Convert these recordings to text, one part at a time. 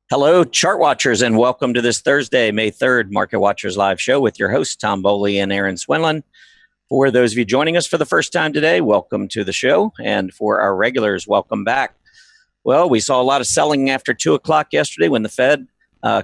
Hello, chart watchers, and welcome to this Thursday, May 3rd, Market Watchers Live Show with your hosts, Tom Boley and Erin Swinlin. For those of you joining us for the first time today, welcome to the show. And for our regulars, welcome back. Well, we saw a lot of selling after 2 o'clock yesterday when the Fed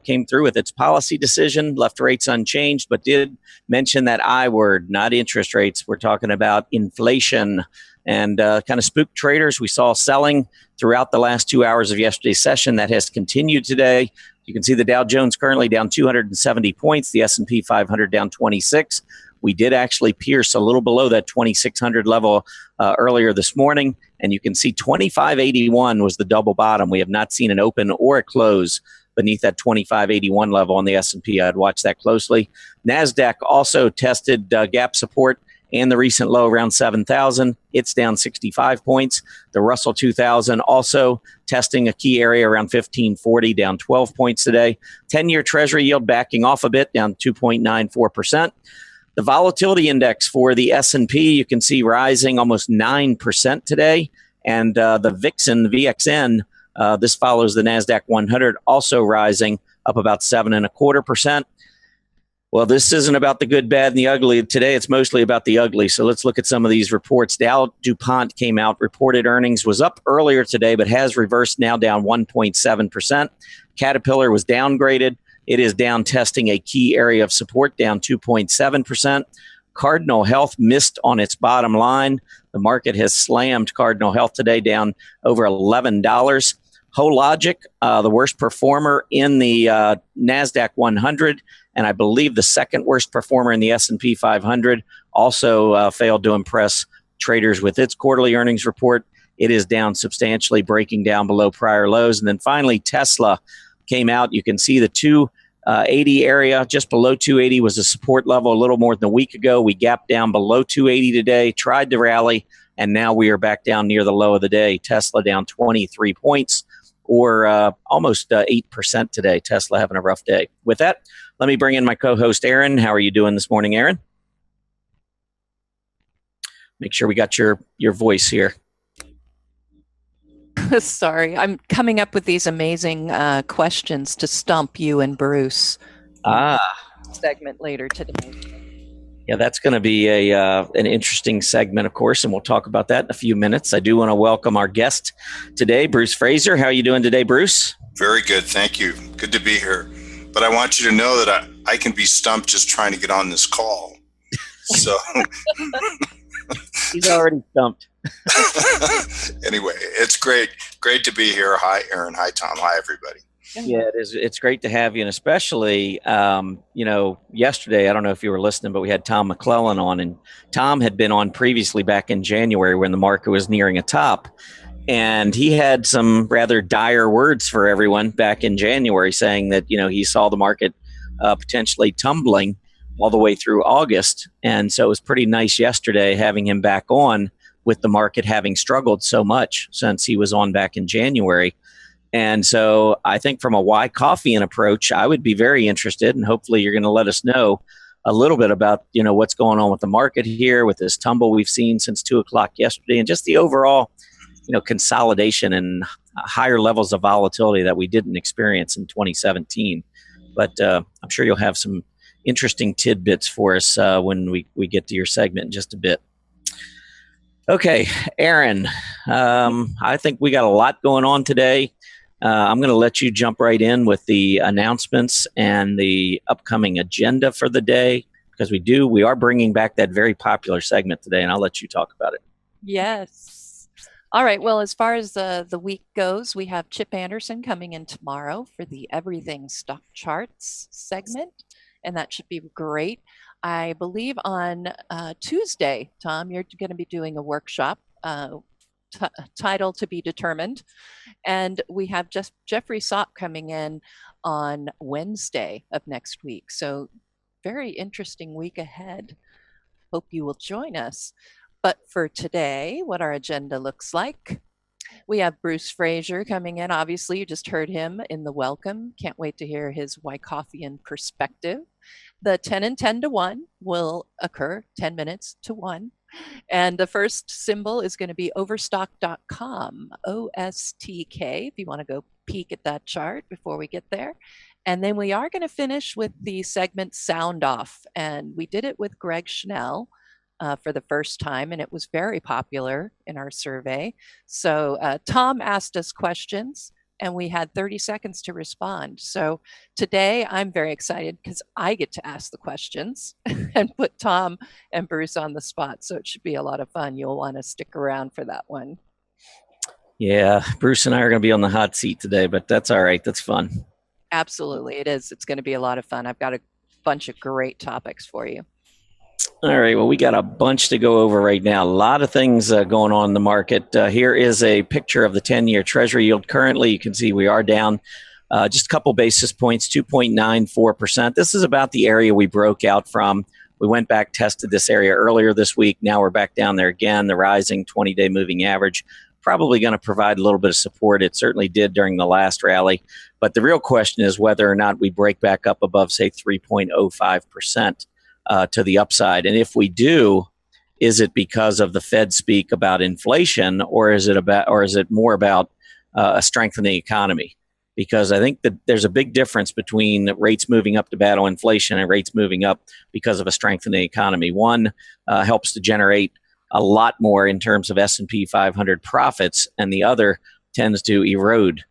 came through with its policy decision, left rates unchanged, but did mention that I word, not interest rates. We're talking about inflation, and kind of spooked traders. We saw selling throughout the last 2 hours of yesterday's session. That has continued today. You can see the Dow Jones currently down 270 points, the S&P 500 down 26. We did actually pierce a little below that 2,600 level earlier this morning, and you can see 2581 was the double bottom. We have not seen an open or a close beneath that 2581 level on the S&P. I'd watch that closely. Nasdaq also tested gap support and the recent low around 7,000. It's down 65 points. The Russell 2000 also testing a key area around 1540, down 12 points today. 10-year Treasury yield backing off a bit, down 2.94%. The volatility index for the S&P, you can see rising almost 9% today. And the VIX and the VXN, this follows the Nasdaq 100, also rising up about 7.25%. Well, this isn't about the good, bad, and the ugly. Today, it's mostly about the ugly. So let's look at some of these reports. Dow DuPont came out, reported earnings, was up earlier today, but has reversed now down 1.7%. Caterpillar was downgraded. It is down, testing a key area of support, down 2.7%. Cardinal Health missed on its bottom line. The market has slammed Cardinal Health today, down over $11. Hologic, the worst performer in the Nasdaq 100, and I believe the second worst performer in the S&P 500, also failed to impress traders with its quarterly earnings report. It is down substantially, breaking down below prior lows. And then finally, Tesla came out. You can see the 280 area, just below 280 was a support level a little more than a week ago. We gapped down below 280 today, tried to rally, and now we are back down near the low of the day. Tesla down 23 points. Or almost 8% today. Tesla having a rough day. With that, let me bring in my co-host, Erin. How are you doing this morning, Erin? Make sure we got your voice here. Sorry, I'm coming up with these amazing questions to stump you and Bruce. Segment later today. Yeah, that's going to be an interesting segment, of course, and we'll talk about that in a few minutes. I do want to welcome our guest today, Bruce Fraser. How are you doing today, Bruce? Very good, thank you. Good to be here. But I want you to know that I can be stumped just trying to get on this call. So he's already stumped. Anyway, it's great to be here. Hi, Erin. Hi, Tom. Hi, everybody. Yeah, it is. It's great to have you, and especially, yesterday, I don't know if you were listening, but we had Tom McClellan on, and Tom had been on previously back in January when the market was nearing a top, and he had some rather dire words for everyone back in January, saying that, he saw the market potentially tumbling all the way through August, and so it was pretty nice yesterday having him back on with the market having struggled so much since he was on back in January. And so I think from a Wyckoff-ian approach, I would be very interested, and hopefully you're going to let us know a little bit about, what's going on with the market here, with this tumble we've seen since 2 o'clock yesterday, and just the overall, consolidation and higher levels of volatility that we didn't experience in 2017. But I'm sure you'll have some interesting tidbits for us when we get to your segment in just a bit. Okay, Erin, I think we got a lot going on today. I'm going to let you jump right in with the announcements and the upcoming agenda for the day, because we are bringing back that very popular segment today, and I'll let you talk about it. Yes. All right. Well, as far as the week goes, we have Chip Anderson coming in tomorrow for the Everything StockCharts segment, and that should be great. I believe on Tuesday, Tom, you're going to be doing a workshop title to be determined. And we have Jeffrey Sopp coming in on Wednesday of next week. So very interesting week ahead. Hope you will join us. But for today, what our agenda looks like, we have Bruce Fraser coming in. Obviously, you just heard him in the welcome. Can't wait to hear his Wyckoffian perspective. The 10 and 10 to 1 will occur 10 minutes to 1. And the first symbol is going to be overstock.com, OSTK, if you want to go peek at that chart before we get there. And then we are going to finish with the segment Sound Off. And we did it with Greg Schnell for the first time, and it was very popular in our survey. So Tom asked us questions, and we had 30 seconds to respond. So today I'm very excited because I get to ask the questions and put Tom and Bruce on the spot. So it should be a lot of fun. You'll want to stick around for that one. Yeah, Bruce and I are going to be on the hot seat today, but that's all right. That's fun. Absolutely, it is. It's going to be a lot of fun. I've got a bunch of great topics for you. All right, well, we got a bunch to go over right now. A lot of things going on in the market. Here is a picture of the 10-year Treasury yield. Currently, you can see we are down just a couple basis points, 2.94%. This is about the area we broke out from. We went back, tested this area earlier this week. Now we're back down there again. The rising 20-day moving average probably going to provide a little bit of support. It certainly did during the last rally. But the real question is whether or not we break back up above, say, 3.05%. To the upside. And if we do, is it because of the Fed speak about inflation, or is it more about a strengthening economy? Because I think that there's a big difference between rates moving up to battle inflation and rates moving up because of a strengthening economy. One helps to generate a lot more in terms of S&P 500 profits, and the other tends to erode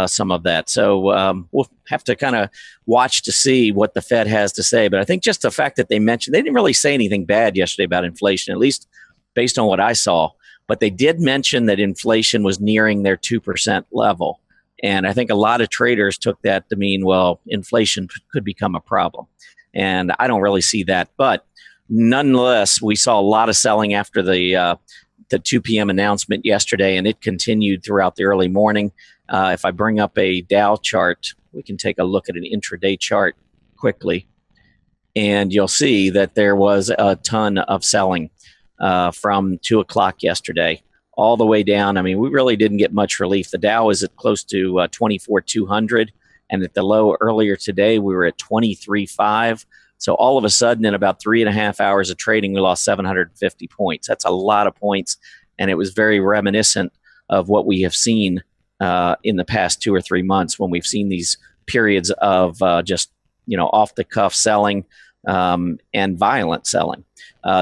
some of that. So we'll have to kind of watch to see what the Fed has to say. But I think just the fact that they didn't really say anything bad yesterday about inflation, at least based on what I saw. But they did mention that inflation was nearing their 2% level. And I think a lot of traders took that to mean, well, inflation could become a problem. And I don't really see that. But nonetheless, we saw a lot of selling after the 2 p.m. announcement yesterday, and it continued throughout the early morning. If I bring up a Dow chart, we can take a look at an intraday chart quickly, and you'll see that there was a ton of selling from 2 o'clock yesterday all the way down. I mean, we really didn't get much relief. The Dow is at close to 24,200, and at the low earlier today, we were at 23,500. So all of a sudden, in about 3.5 hours of trading, we lost 750 points. That's a lot of points, and it was very reminiscent of what we have seen in the past 2 or 3 months when we've seen these periods of just off the cuff selling and violent selling.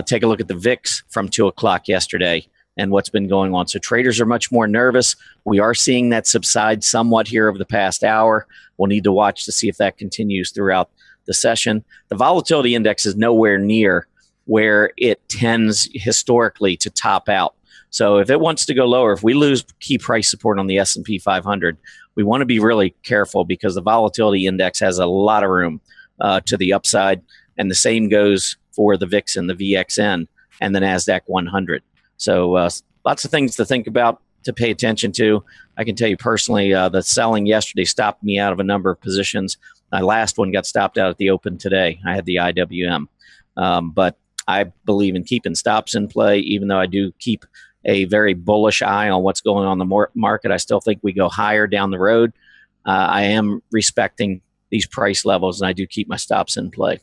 Take a look at the VIX from 2 o'clock yesterday and what's been going on. So traders are much more nervous. We are seeing that subside somewhat here over the past hour. We'll need to watch to see if that continues throughout the session. The volatility index is nowhere near where it tends historically to top out. So if it wants to go lower, if we lose key price support on the S&P 500, we want to be really careful because the volatility index has a lot of room to the upside. And the same goes for the VIX and the VXN and the Nasdaq 100. So lots of things to think about, to pay attention to. I can tell you personally, the selling yesterday stopped me out of a number of positions. My last one got stopped out at the open today. I had the IWM. But I believe in keeping stops in play, even though I do keep a very bullish eye on what's going on in the market. I still think we go higher down the road. I am respecting these price levels, and I do keep my stops in play.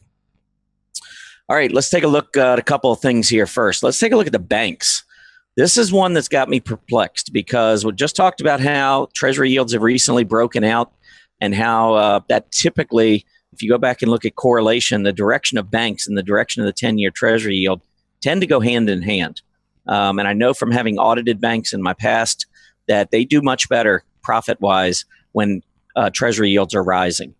All right, let's take a look at a couple of things here first. Let's take a look at the banks. This is one that's got me perplexed because we just talked about how Treasury yields have recently broken out and how that typically, if you go back and look at correlation, the direction of banks and the direction of the 10-year Treasury yield tend to go hand in hand. And I know from having audited banks in my past that they do much better profit-wise when Treasury yields are rising,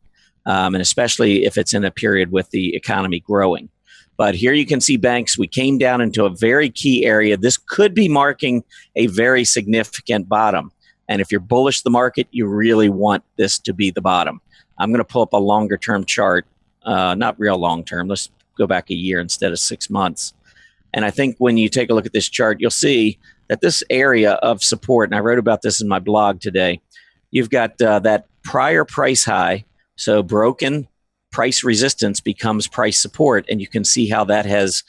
and especially if it's in a period with the economy growing. But here you can see banks. We came down into a very key area. This could be marking a very significant bottom. And if you're bullish the market, you really want this to be the bottom. I'm going to pull up a longer-term chart, not real long-term. Let's go back a year instead of 6 months. And I think when you take a look at this chart, you'll see that this area of support, and I wrote about this in my blog today, you've got that prior price high, so broken price resistance becomes price support, and you can see how that has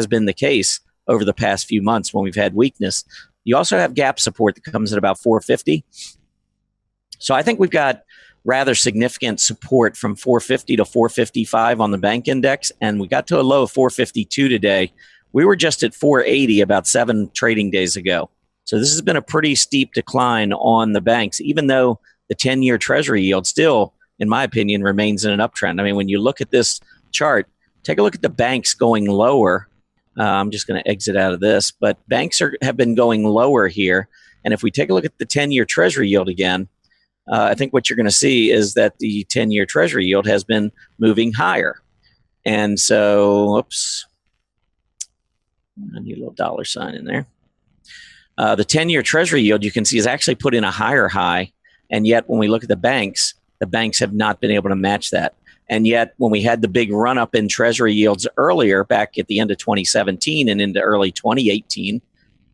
been the case over the past few months when we've had weakness. You also have gap support that comes at about 450. So I think we've got rather significant support from 450 to 455 on the bank index, and we got to a low of 452 today, We were just at 480 about 7 trading days ago. So this has been a pretty steep decline on the banks, even though the 10-year Treasury yield still, in my opinion, remains in an uptrend. I mean, when you look at this chart, take a look at the banks going lower. I'm just going to exit out of this, but banks have been going lower here. And if we take a look at the 10-year Treasury yield again, I think what you're going to see is that the 10-year Treasury yield has been moving higher. And so, oops, I need a little dollar sign in there. The 10-year Treasury yield, you can see, is actually put in a higher high. And yet, when we look at the banks have not been able to match that. And yet, when we had the big run-up in Treasury yields earlier, back at the end of 2017 and into early 2018,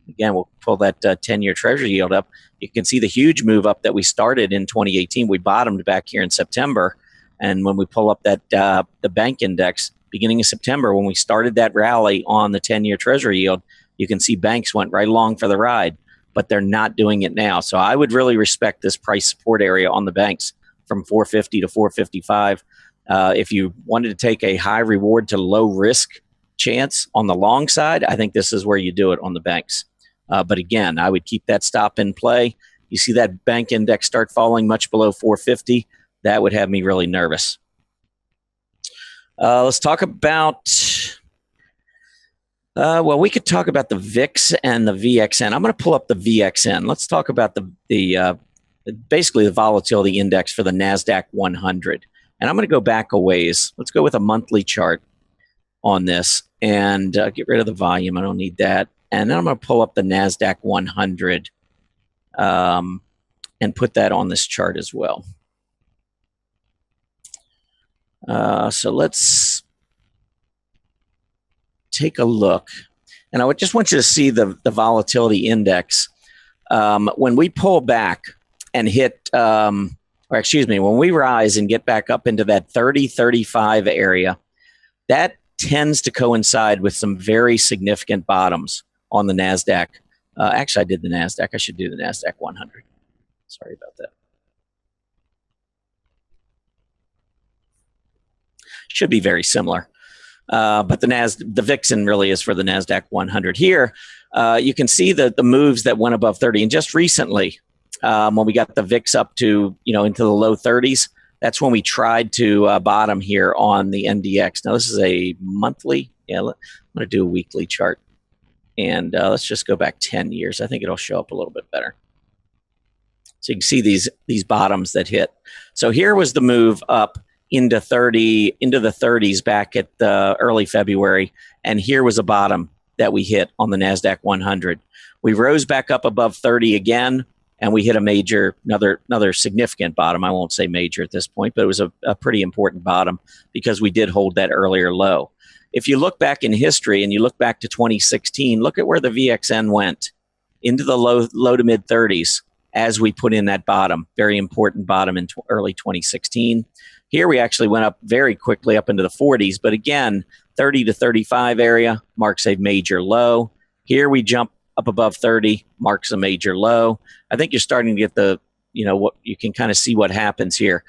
again, we'll pull that 10-year Treasury yield up. You can see the huge move up that we started in 2018. We bottomed back here in September. And when we pull up that the bank index, beginning of September, when we started that rally on the 10-year Treasury yield, you can see banks went right along for the ride, but they're not doing it now. So I would really respect this price support area on the banks from 450 to 455. If you wanted to take a high reward to low risk chance on the long side, I think this is where you do it on the banks. But again, I would keep that stop in play. You see that bank index start falling much below 450, that would have me really nervous. Let's talk about, well, we could talk about the VIX and the VXN. I'm going to pull up the VXN. Let's talk about the basically the volatility index for the Nasdaq 100. And I'm going to go back a ways. Let's go with a monthly chart on this and get rid of the volume. I don't need that. And then I'm going to pull up the Nasdaq 100 and put that on this chart as well. So let's take a look. And I would just want you to see the volatility index. When we pull back and hit, when we rise and get back up into that 30-35 area, that tends to coincide with some very significant bottoms on the NASDAQ. Actually, I did the NASDAQ. I should do the NASDAQ 100. Sorry about that. Should be very similar. But the Vixen really is for the NASDAQ 100. Here, you can see the moves that went above 30. And just recently, when we got the VIX up to, into the low 30s, that's when we tried to bottom here on the NDX. Now, this is a monthly. Yeah, I'm going to do a weekly chart. And let's just go back 10 years. I think it'll show up a little bit better. So you can see these bottoms that hit. So here was the move up into the 30s back at early February. And here was a bottom that we hit on the NASDAQ 100. We rose back up above 30 again, and we hit another significant bottom. I won't say major at this point, but it was a pretty important bottom because we did hold that earlier low. If you look back in history and you look back to 2016, look at where the VXN went, into the low to mid 30s as we put in that bottom, very important bottom in early 2016. Here we actually went up very quickly up into the 40s, but again, 30 to 35 area marks a major low. Here we jump up above 30, marks a major low. I think you're starting to get what you can kind of see what happens here.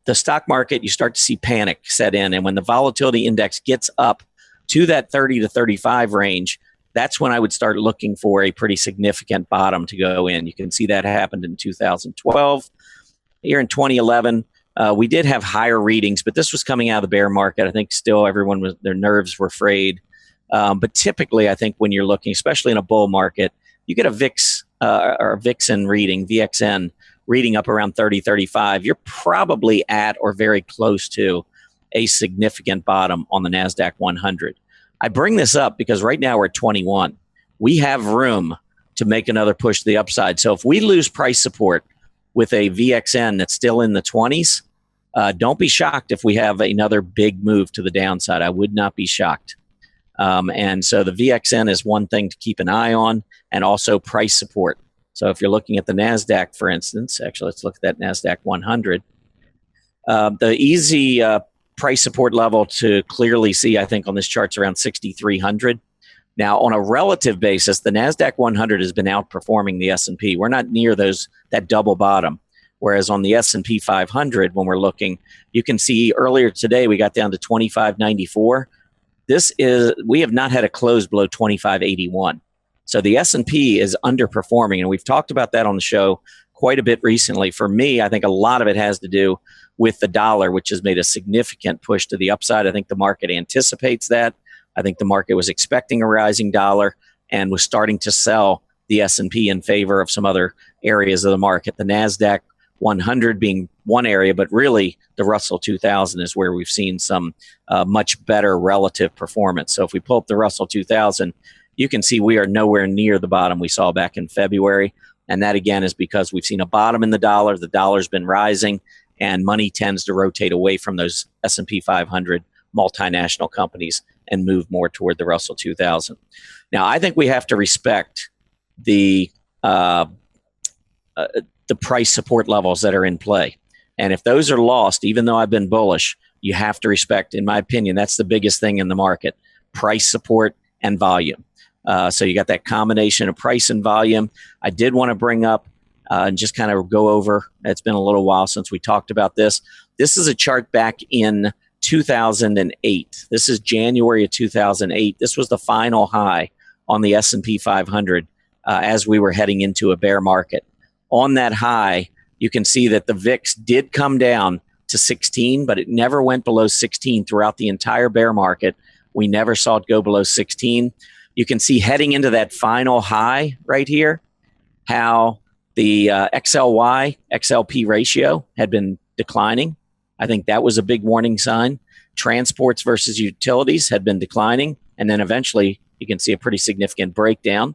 The stock market, you start to see panic set in. And when the volatility index gets up to that 30 to 35 range, that's when I would start looking for a pretty significant bottom to go in. You can see that happened in 2012. Here in 2011, we did have higher readings, but this was coming out of the bear market. I think still their nerves were frayed. But typically, I think when you're looking, especially in a bull market, you get a VIX or a Vixen reading, VXN reading up around 30, 35. You're probably at or very close to a significant bottom on the NASDAQ 100. I bring this up because right now we're at 21. We have room to make another push to the upside. So if we lose price support with a VXN that's still in the 20s, don't be shocked if we have another big move to the downside. I would not be shocked. And so the VXN is one thing to keep an eye on, and also price support. So if you're looking at the NASDAQ, for instance, actually, let's look at that NASDAQ 100. The easy price support level to clearly see, I think, on this chart's around 6,300. Now, on a relative basis, the NASDAQ 100 has been outperforming the S&P. We're not near that double bottom. Whereas on the S&P 500, when we're looking, you can see earlier today we got down to 2594. we have not had a close below 2581. So the S&P is underperforming, and we've talked about that on the show quite a bit recently. For me, I think a lot of it has to do with the dollar, which has made a significant push to the upside. I think the market anticipates that. I think the market was expecting a rising dollar and was starting to sell the S&P in favor of some other areas of the market. The Nasdaq 100 being one area, but really the Russell 2000 is where we've seen some much better relative performance. So if we pull up the Russell 2000, you can see we are nowhere near the bottom we saw back in February. And that, again, is because we've seen a bottom in the dollar. The dollar's been rising, and money tends to rotate away from those S&P 500 multinational companies and move more toward the Russell 2000. Now, I think we have to respect the price support levels that are in play. And if those are lost, even though I've been bullish, you have to respect, in my opinion, that's the biggest thing in the market, price support and volume. So you got that combination of price and volume. I did want to bring up and just kind of go over, it's been a little while since we talked about this. This is a chart back in 2008. This is January of 2008. This was the final high on the S&P 500 as we were heading into a bear market. On that high, you can see that the VIX did come down to 16, but it never went below 16 throughout the entire bear market. We never saw it go below 16. You can see heading into that final high right here, how the XLY, XLP ratio had been declining. I think that was a big warning sign. Transports versus utilities had been declining. And then eventually you can see a pretty significant breakdown.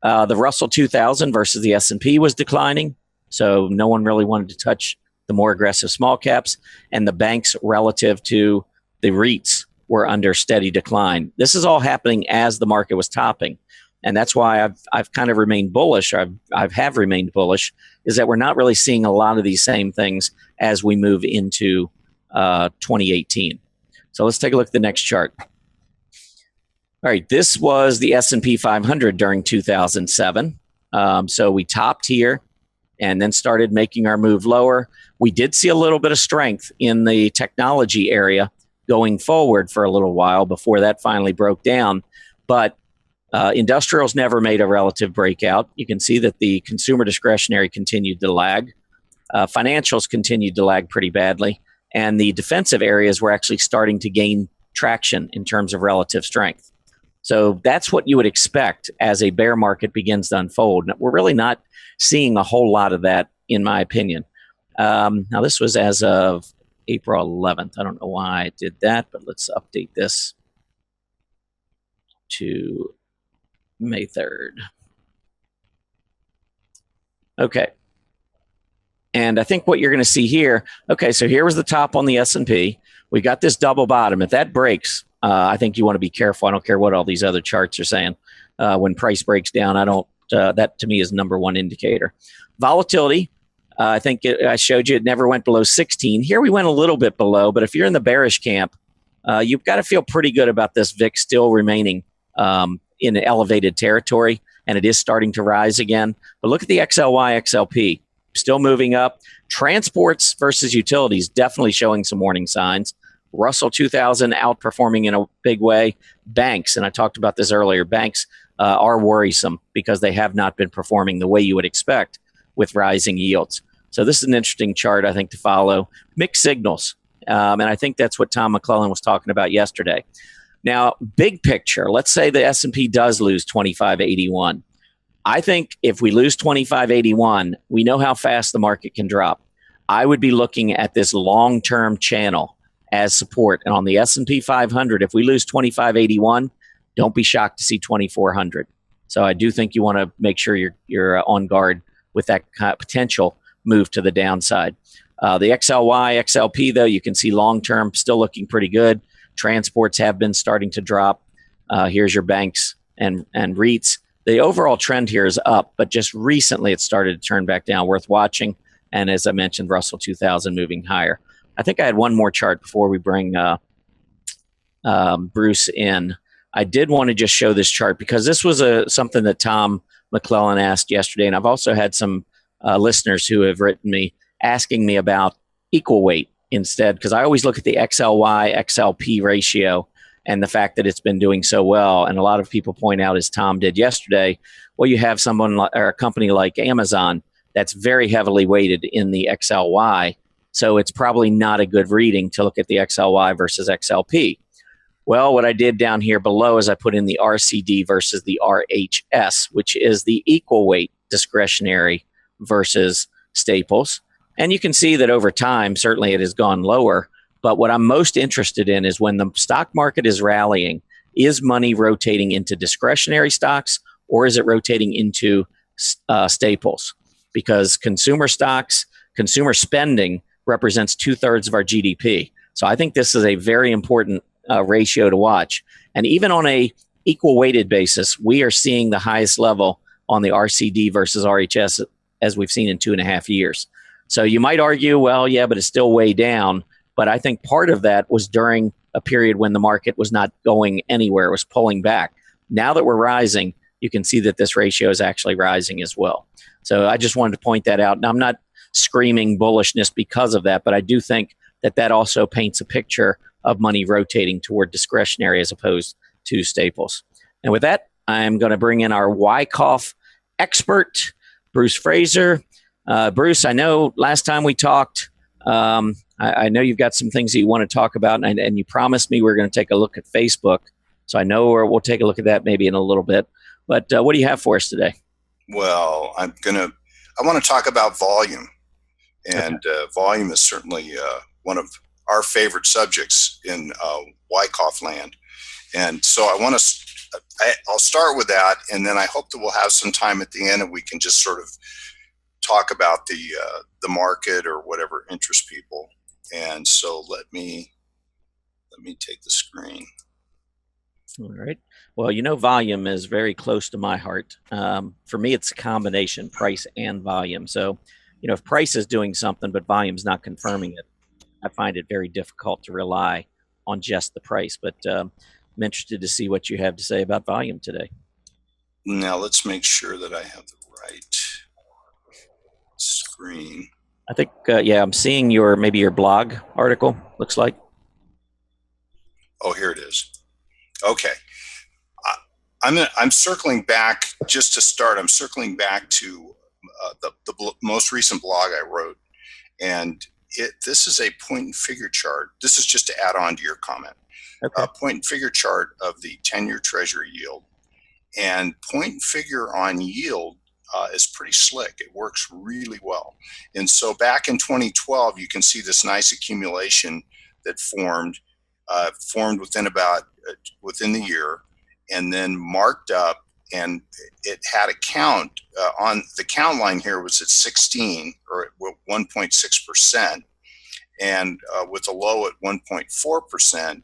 The Russell 2000 versus the S&P was declining. So no one really wanted to touch the more aggressive small caps. And the banks relative to the Reits were under steady decline. This is all happening as the market was topping. And that's why I've kind of remained bullish, or I have remained bullish, is that we're not really seeing a lot of these same things as we move into 2018. So let's take a look at the next chart. All right, this was the S&P 500 during 2007. So we topped here and then started making our move lower. We did see a little bit of strength in the technology area going forward for a little while before that finally broke down. But industrials never made a relative breakout. You can see that the consumer discretionary continued to lag. Financials continued to lag pretty badly. And the defensive areas were actually starting to gain traction in terms of relative strength. So that's what you would expect as a bear market begins to unfold. We're really not seeing a whole lot of that, in my opinion. Now, this was as of April 11th. I don't know why I did that, but let's update this to May 3rd. Okay. And I think what you're going to see here, okay, so here was the top on the S&P. We got this double bottom. If that breaks, I think you want to be careful. I don't care what all these other charts are saying. When price breaks down, that to me is number one indicator. Volatility, I think I showed you it never went below 16. Here we went a little bit below, but if you're in the bearish camp, you've got to feel pretty good about this VIX still remaining in elevated territory, and it is starting to rise again. But look at the XLY, XLP, still moving up. Transports versus utilities, definitely showing some warning signs. Russell 2000 outperforming in a big way. Banks, and I talked about this earlier, banks are worrisome because they have not been performing the way you would expect with rising yields. So this is an interesting chart, I think, to follow. Mixed signals, and I think that's what Tom McClellan was talking about yesterday. Now, big picture, let's say the S&P does lose 2581. I think if we lose 2581, we know how fast the market can drop. I would be looking at this long-term channel as support. And on the S&P 500, if we lose 2581, don't be shocked to see 2400. So I do think you want to make sure you're on guard with that potential move to the downside. The XLY, XLP, though, you can see long-term still looking pretty good. Transports have been starting to drop. Here's your banks and Reits. The overall trend here is up, but just recently it started to turn back down, worth watching. And as I mentioned, Russell 2000 moving higher. I think I had one more chart before we bring Bruce in. I did want to just show this chart because this was something that Tom McClellan asked yesterday. And I've also had some listeners who have written me asking me about equal weight instead, because I always look at the XLY, XLP ratio. and the fact that it's been doing so well. And a lot of people point out, as Tom did yesterday, well, you have someone or a company like Amazon that's very heavily weighted in the XLY. So it's probably not a good reading to look at the XLY versus XLP. Well, what I did down here below is I put in the RCD versus the RHS, which is the equal weight discretionary versus staples. And you can see that over time, certainly it has gone lower. But what I'm most interested in is when the stock market is rallying, is money rotating into discretionary stocks or is it rotating into staples? Because consumer stocks, consumer spending represents 2/3 of our GDP. So I think this is a very important ratio to watch. And even on a equal weighted basis, we are seeing the highest level on the RCD versus RHS as we've seen in 2.5 years. So you might argue, well, yeah, but it's still way down. But I think part of that was during a period when the market was not going anywhere. It was pulling back. Now that we're rising, you can see that this ratio is actually rising as well. So I just wanted to point that out. Now, I'm not screaming bullishness because of that, but I do think that that also paints a picture of money rotating toward discretionary as opposed to staples. And with that, I'm going to bring in our Wyckoff expert, Bruce Fraser. Bruce, I know last time we talked, I know you've got some things that you want to talk about, and you promised me we're going to take a look at Facebook. So I know we'll take a look at that maybe in a little bit. But what do you have for us today? Well, I want to talk about volume. And volume is certainly one of our favorite subjects in Wyckoff land. And so I'll start with that, and then I hope that we'll have some time at the end and we can just sort of talk about the market or whatever interests people. And so let me take the screen. All right. Well, volume is very close to my heart. For me, it's a combination, price and volume. So, if price is doing something but volume's not confirming it, I find it very difficult to rely on just the price. But I'm interested to see what you have to say about volume today. Now, let's make sure that I have the right screen. I think, I'm seeing your blog article, looks like. Oh, here it is. Okay. I'm circling back just to start. I'm circling back to the most recent blog I wrote. And this is a point and figure chart. This is just to add on to your comment. Okay. Point and figure chart of the 10-year Treasury yield. And point and figure on yield is pretty slick. It works really well. And so back in 2012, you can see this nice accumulation that formed within the year, and then marked up, and it had a count on the count line here was at 16 or 1.6%, and with a low at 1.4%.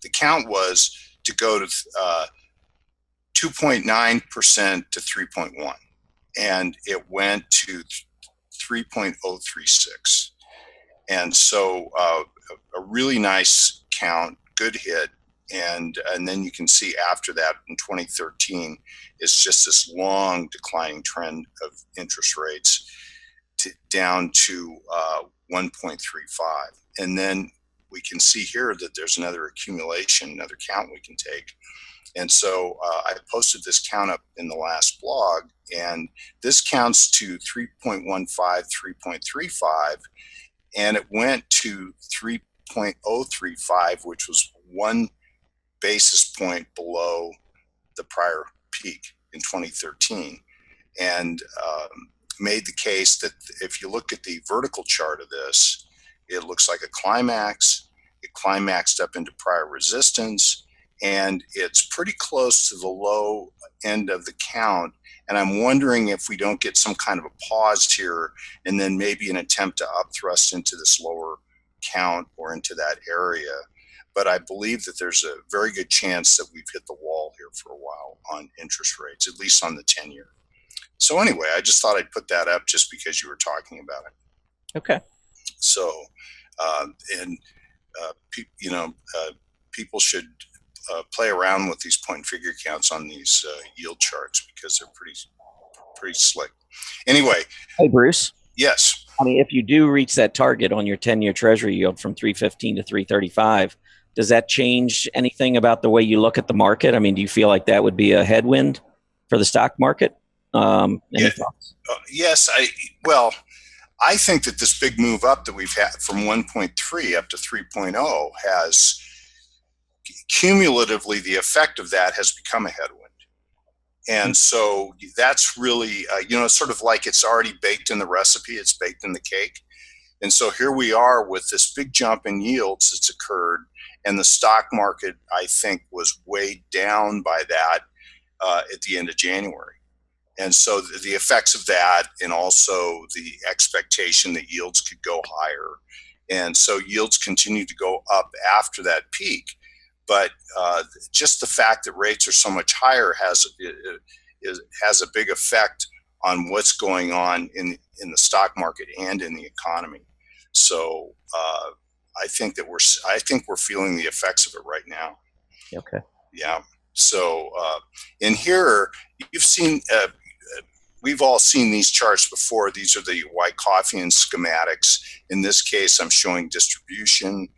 The count was to go to 2.9% to 3.1, and it went to 3.036, and so a really nice count, good hit. And then you can see after that in 2013, it's just this long declining trend of interest rates down to 1.35. And then we can see here that there's another accumulation, another count we can take. And so I posted this count up in the last blog, and this counts to 3.15, 3.35, and it went to 3.035, which was 1 basis point below the prior peak in 2013, and made the case that if you look at the vertical chart of this, it looks like a climax. It climaxed up into prior resistance, and it's pretty close to the low end of the count. And I'm wondering if we don't get some kind of a pause here, and then maybe an attempt to upthrust into this lower count or into that area. But I believe that there's a very good chance that we've hit the wall here for a while on interest rates, at least on the 10-year. So anyway, I just thought I'd put that up just because you were talking about it. Okay. So, people should play around with these point and figure counts on these yield charts because they're pretty slick. Anyway. Hey, Bruce. Yes. I mean, if you do reach that target on your 10-year Treasury yield from 315 to 335, Does that change anything about the way you look at the market? I mean, do you feel like that would be a headwind for the stock market? Any thoughts? Yes. I think that this big move up that we've had from 1.3 up to 3.0 has cumulatively, the effect of that has become a headwind. And so that's really, sort of like it's already baked in the recipe, it's baked in the cake. And so here we are with this big jump in yields that's occurred, and the stock market, I think, was weighed down by that at the end of January. And so the effects of that, and also the expectation that yields could go higher. And so yields continue to go up after that peak. But just the fact that rates are so much higher has a big effect on what's going on in the stock market and in the economy. So I think we're feeling the effects of it right now. Okay. Yeah. So in here, you've seen. We've all seen these charts before. These are the Wyckofian schematics. In this case, I'm showing distribution.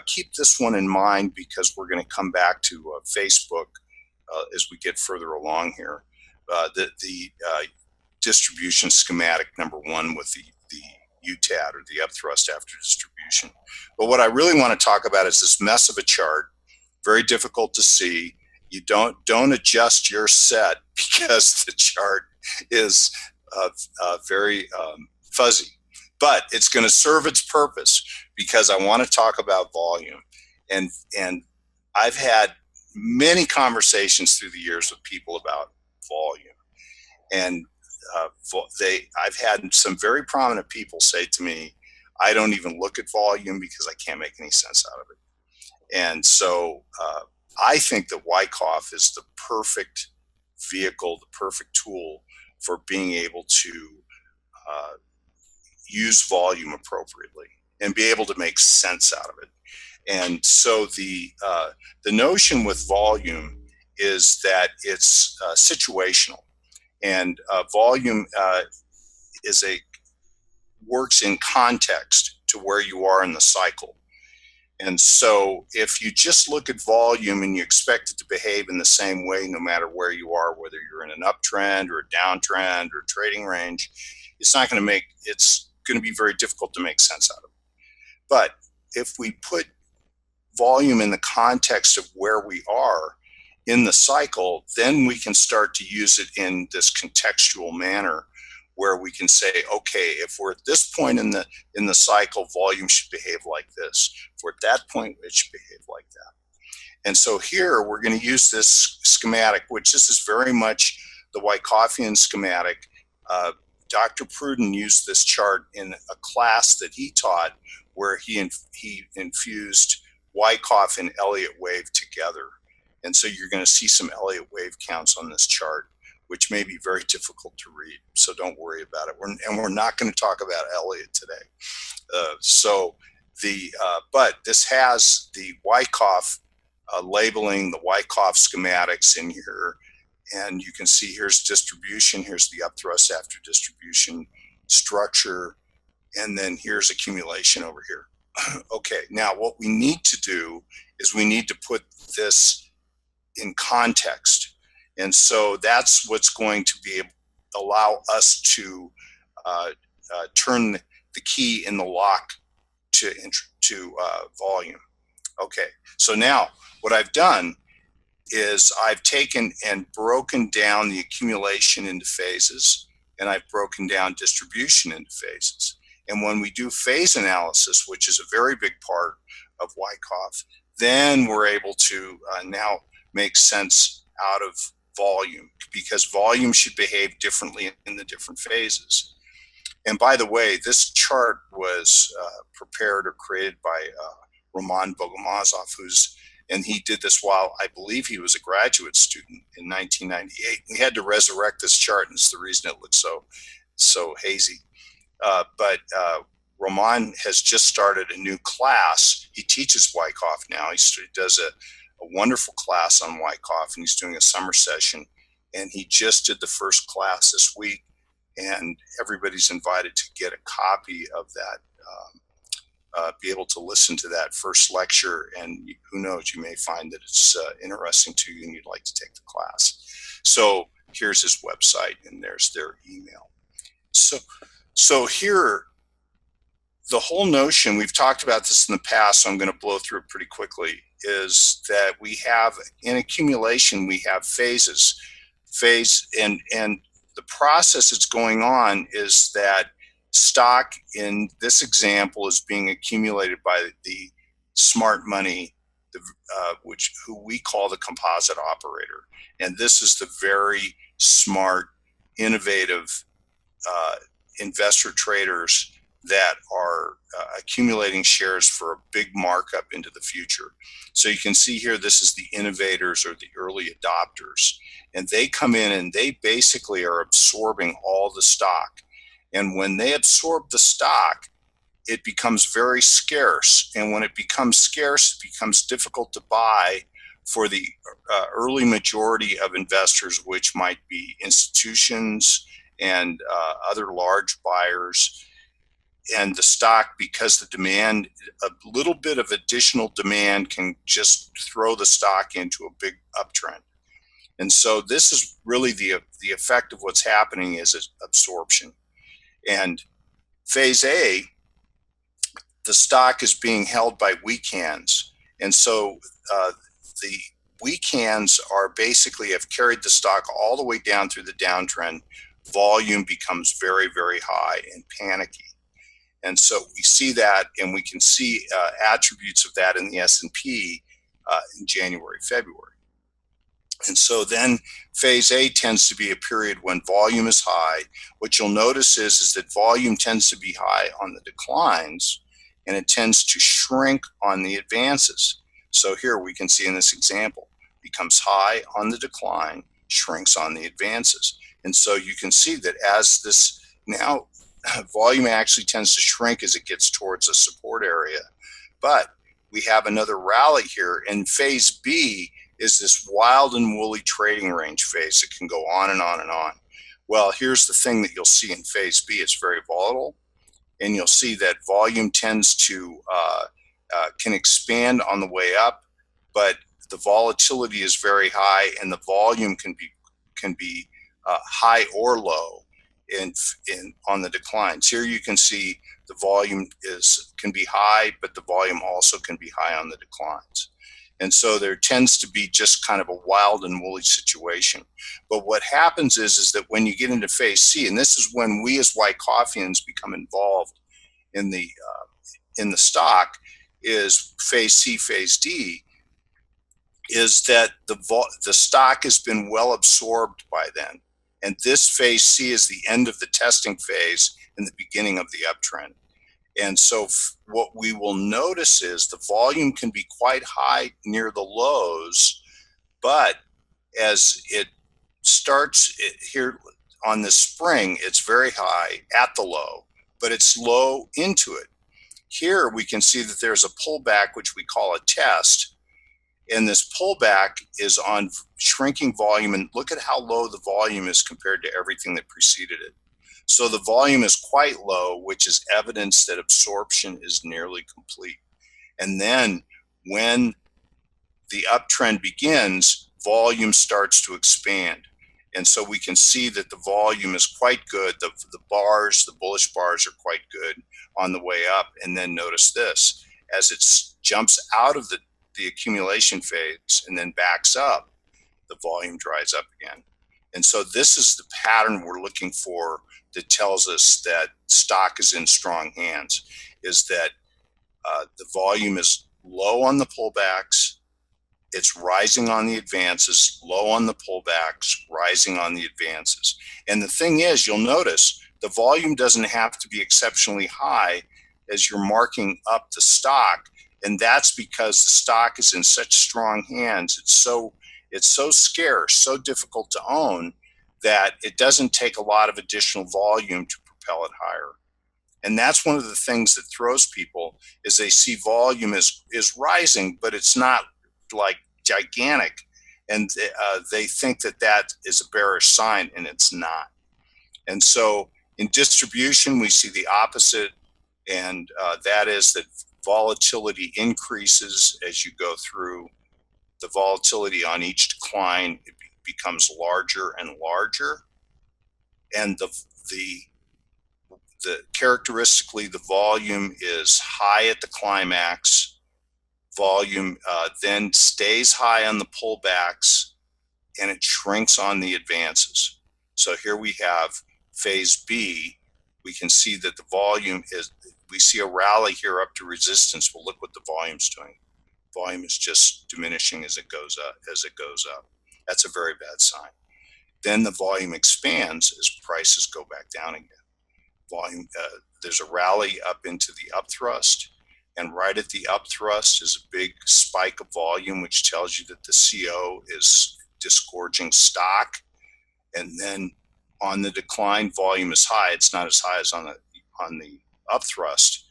Keep this one in mind because we're going to come back to Facebook as we get further along here. The distribution schematic number one with the UTAD, or the upthrust after distribution. But what I really want to talk about is this mess of a chart. Very difficult to see. You don't adjust your set because the chart is very fuzzy, but it's going to serve its purpose because I want to talk about volume. And I've had many conversations through the years with people about volume, and I've had some very prominent people say to me, I don't even look at volume because I can't make any sense out of it. And so I think that Wyckoff is the perfect vehicle, the perfect tool for being able to use volume appropriately and be able to make sense out of it. And so the notion with volume is that it's situational, and volume works in context to where you are in the cycle. And so if you just look at volume and you expect it to behave in the same way no matter where you are, whether you're in an uptrend or a downtrend or trading range, it's going to be very difficult to make sense out of it. But if we put volume in the context of where we are in the cycle, then we can start to use it in this contextual manner where we can say, okay, if we're at this point in the cycle, volume should behave like this. If we're at that point, it should behave like that. And so here we're going to use this schematic, which this is very much the Wyckofian schematic. Dr. Pruden used this chart in a class that he taught where he infused Wyckoff and Elliott wave together. And so you're going to see some Elliott wave counts on this chart, which may be very difficult to read. So don't worry about it. We're not going to talk about Elliott today. But this has the Wyckoff labeling, the Wyckoff schematics in here. And you can see here's distribution, here's the upthrust after distribution structure, and then here's accumulation over here. Okay, now what we need to do is we need to put this in context. And so that's what's going to allow us to turn the key in the lock to volume. Okay, so now what I've done is I've taken and broken down the accumulation into phases, and I've broken down distribution into phases. And when we do phase analysis, which is a very big part of Wyckoff, then we're able to now make sense out of volume, because volume should behave differently in the different phases. And by the way, this chart was prepared or created by Roman Bogomazov, and he did this while I believe he was a graduate student in 1998. We had to resurrect this chart, and it's the reason it looks so hazy. But Roman has just started a new class. He teaches Wyckoff now. He does a wonderful class on Wyckoff, and he's doing a summer session. And he just did the first class this week, and everybody's invited to get a copy of be able to listen to that first lecture, and who knows, you may find that it's interesting to you and you'd like to take the class. So here's his website, and there's their email. So here, the whole notion, we've talked about this in the past, so I'm going to blow through it pretty quickly, is that we have, in accumulation, we have phases. And the process that's going on is that stock in this example is being accumulated by the smart money, who we call the composite operator. And this is the very smart, innovative investor traders that are accumulating shares for a big markup into the future. So you can see here, this is the innovators or the early adopters. And they come in and they basically are absorbing all the stock. And when they absorb the stock, it becomes very scarce. And when it becomes scarce, it becomes difficult to buy for the early majority of investors, which might be institutions and other large buyers. And the stock, because the demand, a little bit of additional demand can just throw the stock into a big uptrend. And so this is really the effect of what's happening is absorption. And phase A, the stock is being held by weak hands. And so the weak hands are basically have carried the stock all the way down through the downtrend. Volume becomes very, very high and panicky. And so we see that, and we can see attributes of that in the S&P in January, February. And so then phase A tends to be a period when volume is high. What you'll notice is that volume tends to be high on the declines, and it tends to shrink on the advances. So here we can see in this example, becomes high on the decline, shrinks on the advances. And so you can see that as this now, volume actually tends to shrink as it gets towards a support area. But we have another rally here, and phase B is this wild and woolly trading range phase. It can go on and on and on. Well, here's the thing that you'll see in phase B. It's very volatile, and you'll see that volume tends to can expand on the way up, but the volatility is very high, and the volume can be high or low on the declines. Here you can see the volume can be high, but the volume also can be high on the declines. And so there tends to be just kind of a wild and woolly situation. But what happens is that when you get into phase C, and this is when we as Wyckofians become involved in the stock, is phase C, phase D, is that the stock has been well absorbed by then. And this phase C is the end of the testing phase and the beginning of the uptrend. And so what we will notice is the volume can be quite high near the lows, but as it starts here on the spring, it's very high at the low, but it's low into it. Here we can see that there's a pullback, which we call a test. And this pullback is on shrinking volume. And look at how low the volume is compared to everything that preceded it. So the volume is quite low, which is evidence that absorption is nearly complete. And then when the uptrend begins, volume starts to expand. And so we can see that the volume is quite good. The bars, the bullish bars are quite good on the way up. And then notice this, as it jumps out of the accumulation phase and then backs up, the volume dries up again. And so this is the pattern we're looking for that tells us that stock is in strong hands, is that the volume is low on the pullbacks, it's rising on the advances, low on the pullbacks, rising on the advances. And the thing is, you'll notice the volume doesn't have to be exceptionally high as you're marking up the stock. And that's because the stock is in such strong hands. It's so scarce, so difficult to own, that it doesn't take a lot of additional volume to propel it higher. And that's one of the things that throws people, is they see volume is rising, but it's not like gigantic. And they think that that is a bearish sign, and it's not. And so in distribution, we see the opposite. And that is that volatility increases as you go through. The volatility on each decline, it becomes larger and larger. And the characteristically, the volume is high at the climax. Volume then stays high on the pullbacks, and it shrinks on the advances. So here we have phase B. We can see that the volume is, we see a rally here up to resistance. Well, look what the volume's doing. Volume is just diminishing as it goes up. That's a very bad sign. Then the volume expands as prices go back down again. Volume, there's a rally up into the upthrust, and right at the upthrust is a big spike of volume, which tells you that the CO is disgorging stock. And then on the decline, volume is high. It's not as high as on the upthrust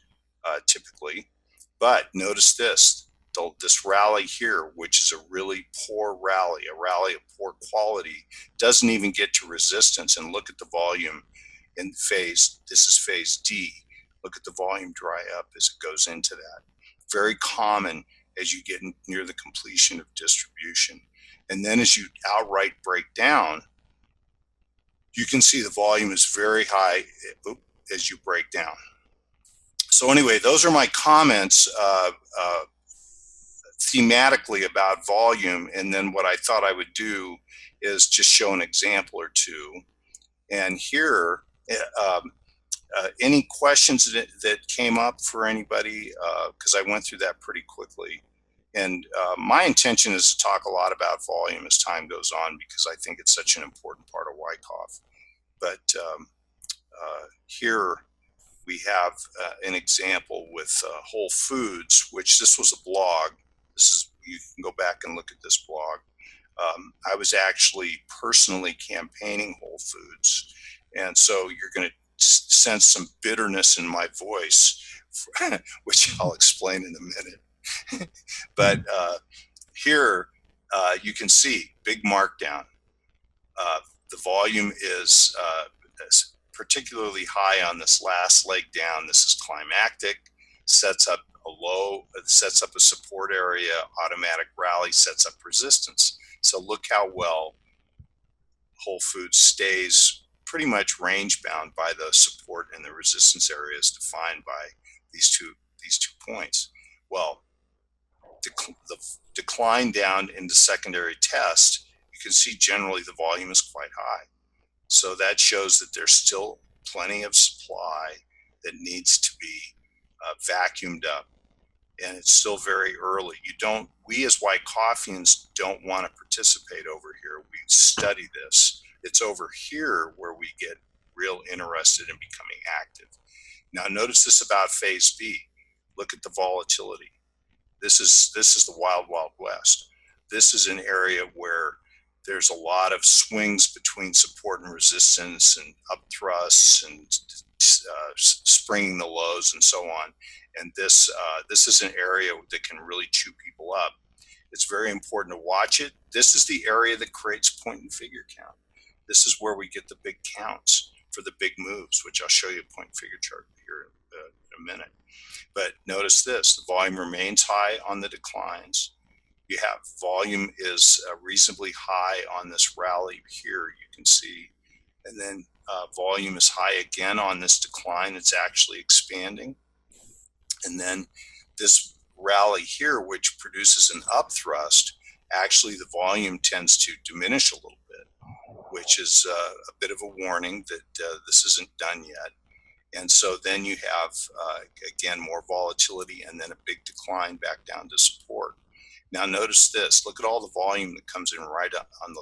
typically, but notice this rally here, which is a really poor rally, a rally of poor quality, doesn't even get to resistance. And look at the volume in phase, this is phase D. Look at the volume dry up as it goes into that. Very common as you get near the completion of distribution. And then as you outright break down, you can see the volume is very high as you break down. So anyway, those are my comments thematically about volume. And then what I thought I would do is just show an example or two. And here, any questions that came up for anybody? Because I went through that pretty quickly. And my intention is to talk a lot about volume as time goes on, because I think it's such an important part of Wyckoff. But here we have an example with Whole Foods, which this was a blog. This is, you can go back and look at this blog. I was actually personally campaigning Whole Foods. And so you're going to sense some bitterness in my voice, which I'll explain in a minute. But here you can see big markdown. The volume is particularly high on this last leg down. This is climactic, sets up a low, sets up a support area, automatic rally, sets up resistance. So look how well Whole Foods stays pretty much range bound by the support and the resistance areas defined by these two points. Well, the decline down into secondary test, you can see generally the volume is quite high. So that shows that there's still plenty of supply that needs to be vacuumed up. And it's still very early. We as Wyckoffans don't want to participate over here. We study this. It's over here where we get real interested in becoming active. Now notice this about phase B. Look at the volatility. This is the wild, wild west. This is an area where there's a lot of swings between support and resistance and upthrusts and springing the lows and so on. And this is an area that can really chew people up. It's very important to watch it. This is the area that creates point and figure count. This is where we get the big counts for the big moves, which I'll show you a point and figure chart here in a minute. But notice this, the volume remains high on the declines. You have volume is reasonably high on this rally here, you can see. And then volume is high again on this decline. It's actually expanding. And then this rally here, which produces an upthrust, actually the volume tends to diminish a little bit, which is a bit of a warning that this isn't done yet. And so then you have, again, more volatility and then a big decline back down to support. Now notice this, look at all the volume that comes in right up on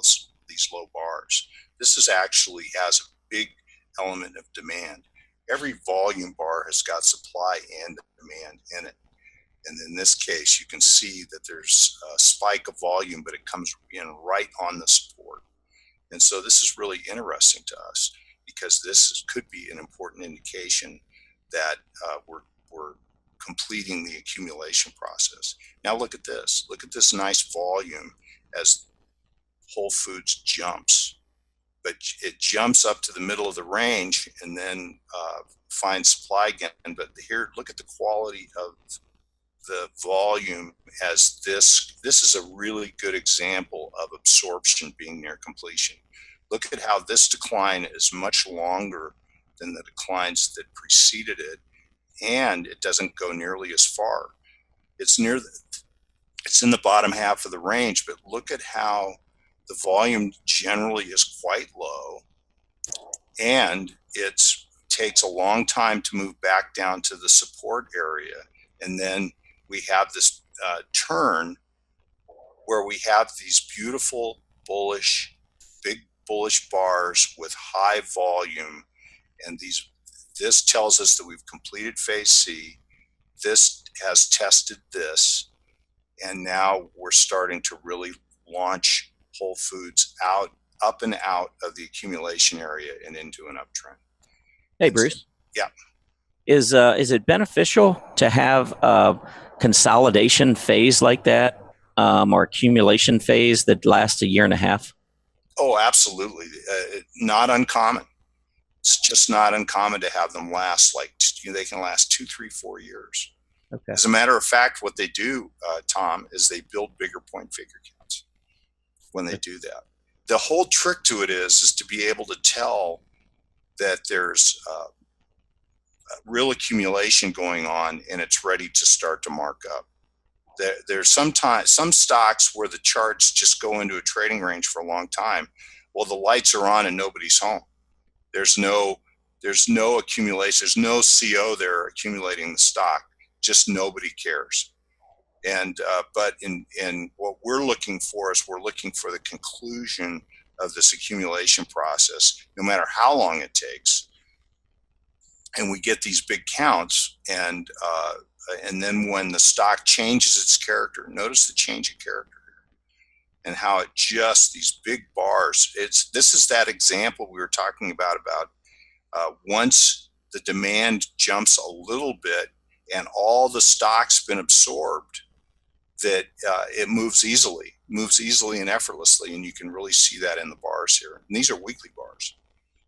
these low bars. This is actually has a big element of demand. Every volume bar has got supply and demand in it. And in this case, you can see that there's a spike of volume, but it comes in right on the support. And so this is really interesting to us because could be an important indication that we're completing the accumulation process. Now look at this. Look at this nice volume as Whole Foods jumps. But it jumps up to the middle of the range and then finds supply again. But here, look at the quality of the volume as this is a really good example of absorption being near completion. Look at how this decline is much longer than the declines that preceded it, and it doesn't go nearly as far. It's in the bottom half of the range, but look at how the volume generally is quite low, and it takes a long time to move back down to the support area. And then we have this turn where we have these beautiful big bullish bars with high volume. And this tells us that we've completed phase C. This has tested this. And now we're starting to really launch Whole Foods up and out of the accumulation area and into an uptrend. Hey, Bruce. Yeah. Is it beneficial to have a consolidation phase like that, or accumulation phase that lasts a year and a half? Oh, absolutely. Not uncommon. It's just not uncommon to have them last they can last 2, 3, 4 years. Okay. As a matter of fact, what they do, Tom, is they build bigger point figure counts when they do that. The whole trick to it is to be able to tell that there's real accumulation going on and it's ready to start to mark up. There's some stocks where the charts just go into a trading range for a long time. Well, the lights are on and nobody's home. There's no accumulation. There's no CO there accumulating the stock. Just nobody cares. And but in what we're looking for is we're looking for the conclusion of this accumulation process, no matter how long it takes. And we get these big counts, and then when the stock changes its character, notice the change of character here, and how it just these big bars. This is that example we were talking about once the demand jumps a little bit and all the stock's been absorbed, that it moves easily and effortlessly, and you can really see that in the bars here. And these are weekly bars.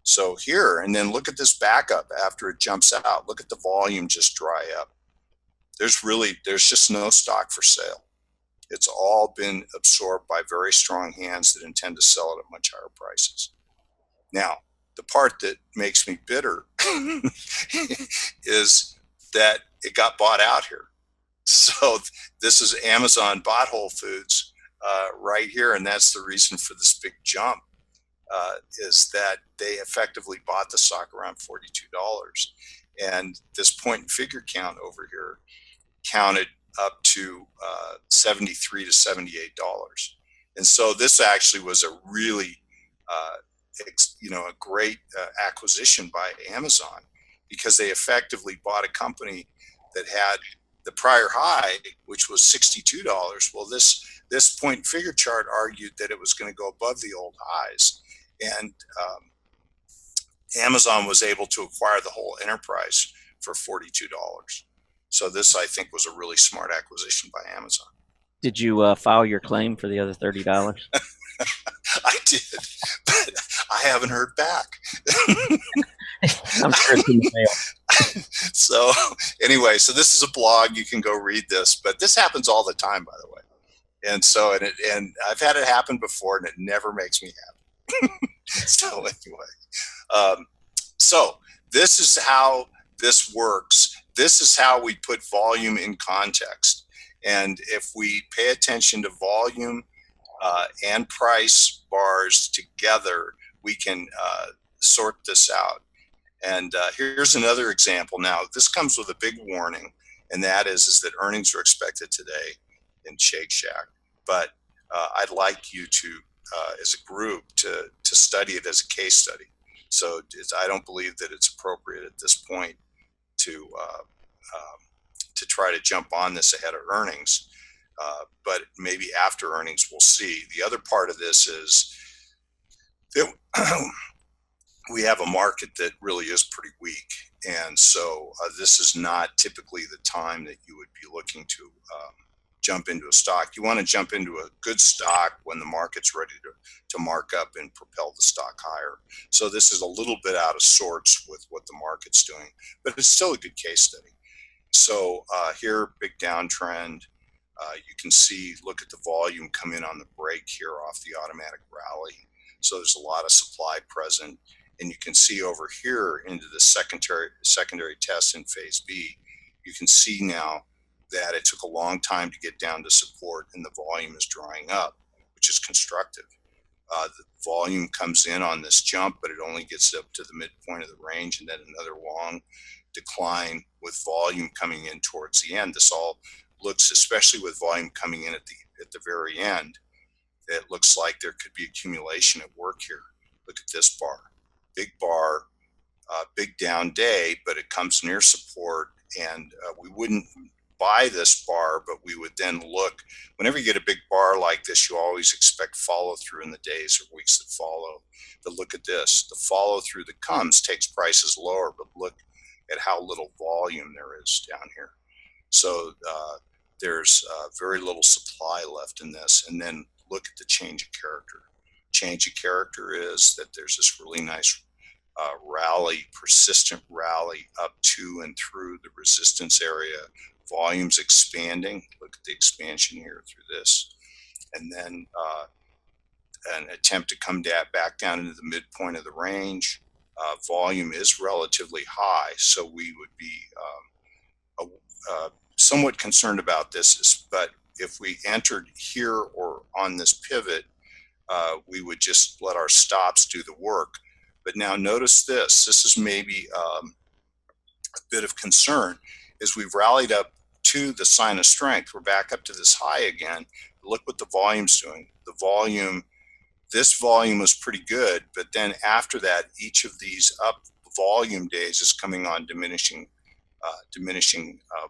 So here, and then look at this backup after it jumps out. Look at the volume just dry up. There's just no stock for sale. It's all been absorbed by very strong hands that intend to sell it at much higher prices. Now, the part that makes me bitter is that it got bought out here. So this is Amazon bought Whole Foods right here, and that's the reason for this big jump. Is that they effectively bought the stock around $42, and this point and figure count over here counted up to $73 to $78, and so this actually was a really a great acquisition by Amazon, because they effectively bought a company that had the prior high, which was $62. Well, this point and figure chart argued that it was going to go above the old highs. And Amazon was able to acquire the whole enterprise for $42. So this, I think, was a really smart acquisition by Amazon. Did you file your claim for the other $30? I did, but I haven't heard back. I'm sure it's in the mail. So anyway, so this is a blog. You can go read this, but this happens all the time, by the way. And so, and I've had it happen before, and it never makes me happy. So anyway, so this is how this works. This is how we put volume in context. And if we pay attention to volume and price bars together, we can sort this out. And here's another example. Now, this comes with a big warning, and that is that earnings are expected today in Shake Shack. But I'd like you to, as a group, to study it as a case study. So I don't believe that it's appropriate at this point to try to jump on this ahead of earnings. But maybe after earnings, we'll see. The other part of this is that we have a market that really is pretty weak. And so this is not typically the time that you would be looking to jump into a stock. You want to jump into a good stock when the market's ready to mark up and propel the stock higher. So this is a little bit out of sorts with what the market's doing, but it's still a good case study. So here, big downtrend. You can see, look at the volume come in on the break here off the automatic rally. So there's a lot of supply present. And you can see over here into the secondary test in phase B, you can see now that it took a long time to get down to support and the volume is drying up, which is constructive. The volume comes in on this jump, but it only gets up to the midpoint of the range and then another long decline with volume coming in towards the end. This all looks, especially with volume coming in at the very end, it looks like there could be accumulation at work here. Look at this bar, big down day, but it comes near support, and we wouldn't buy this bar, but we would then look. Whenever you get a big bar like this, you always expect follow through in the days or weeks that follow. But look at this, the follow through that comes takes prices lower, but look at how little volume there is down here. So there's very little supply left in this. And then look at the change of character. Change of character is that there's this really nice rally, persistent rally up to and through the resistance area. Volumes expanding. Look at the expansion here through this. And then an attempt to come back down into the midpoint of the range. Volume is relatively high, so we would be somewhat concerned about this. But if we entered here or on this pivot, we would just let our stops do the work. But now notice this. This is maybe a bit of concern. Is we've rallied up to the sign of strength. We're back up to this high again. Look what the volume's doing. The volume, this volume was pretty good, but then after that, each of these up volume days is coming on diminishing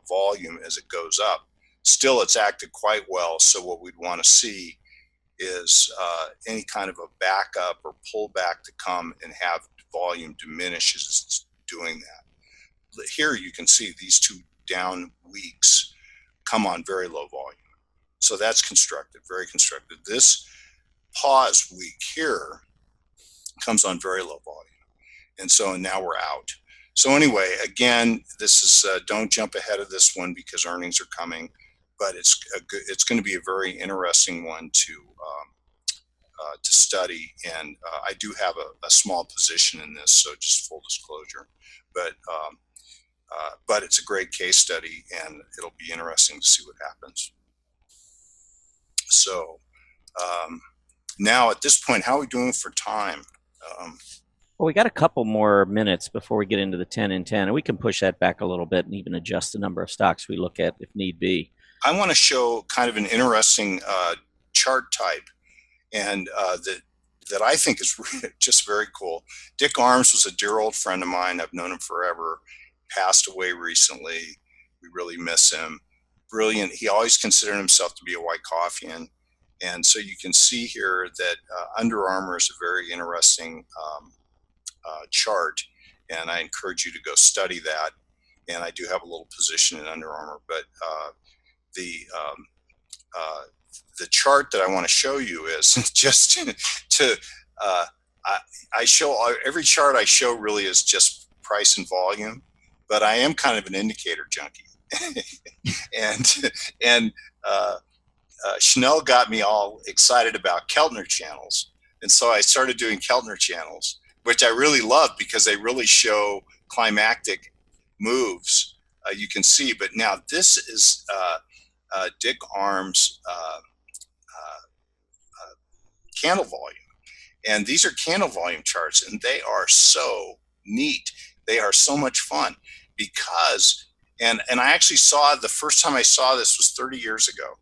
volume as it goes up. Still, it's acted quite well. So what we'd want to see is any kind of a backup or pullback to come and have volume diminish as it's doing that. Here you can see these two down weeks come on very low volume. So that's constructive, very constructive. This pause week here comes on very low volume. And so now we're out. So anyway, again, this is don't jump ahead of this one because earnings are coming, but it's going to be a very interesting one to study. And I do have a small position in this, so just full disclosure. But it's a great case study, and it'll be interesting to see what happens. So now at this point, how are we doing for time? Well, we got a couple more minutes before we get into the 10 and 10, and we can push that back a little bit and even adjust the number of stocks we look at if need be. I want to show kind of an interesting chart type, and that I think is just very cool. Dick Arms was a dear old friend of mine. I've known him forever. Passed away recently. We really miss him. Brilliant. He always considered himself to be a Wyckoffian. And so you can see here that Under Armour is a very interesting chart, and I encourage you to go study that. And I do have a little position in Under Armour, but the chart that I want to show you is just I show every chart I show really is just price and volume, but I am kind of an indicator junkie. and Chanel got me all excited about Keltner channels. And so I started doing Keltner channels, which I really love because they really show climactic moves. You can see, but now this is Dick Arms candle volume. And these are candle volume charts, and they are so neat. They are so much fun because, and I actually saw, the first time I saw this was 30 years ago.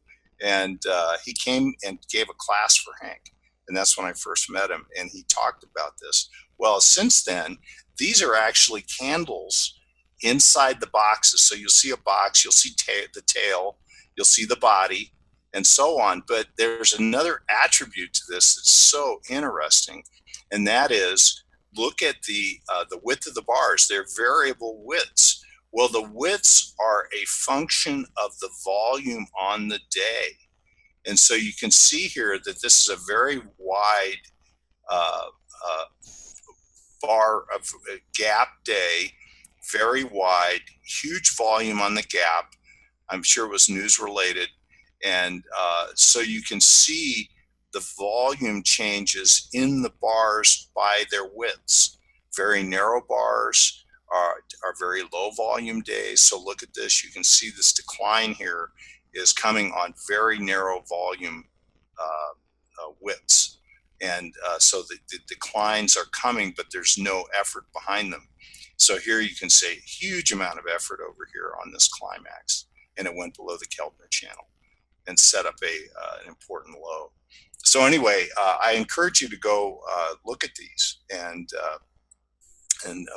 And he came and gave a class for Hank. And that's when I first met him. And he talked about this. Well, since then, these are actually candles inside the boxes. So you'll see a box, you'll see the tail, you'll see the body, and so on. But there's another attribute to this that's so interesting. And that is, look at the width of the bars. They're variable widths. Well, the widths are a function of the volume on the day. And so you can see here that this is a very wide bar of a gap day very wide, huge volume on the gap. I'm sure it was news related. And so you can see the volume changes in the bars by their widths. Very narrow bars are very low volume days. So look at this. You can see this decline here is coming on very narrow volume widths. And so the declines are coming, but there's no effort behind them. So here you can see a huge amount of effort over here on this climax, and it went below the Keltner channel and set up an important low. So anyway, I encourage you to go look at these and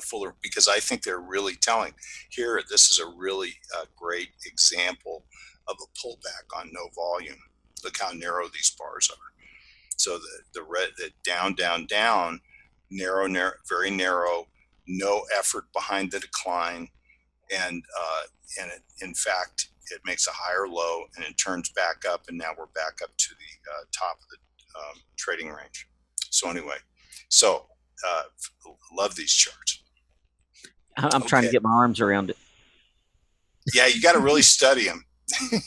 fuller, because I think they're really telling. Here, this is a really great example of a pullback on no volume. Look how narrow these bars are. So the red, the down, down, down, narrow, narrow, very narrow, no effort behind the decline, and in fact, it makes a higher low and it turns back up, and now we're back up to the top of the trading range. So anyway, so love these charts. I'm trying to get my arms around it. Yeah, you got to really study them.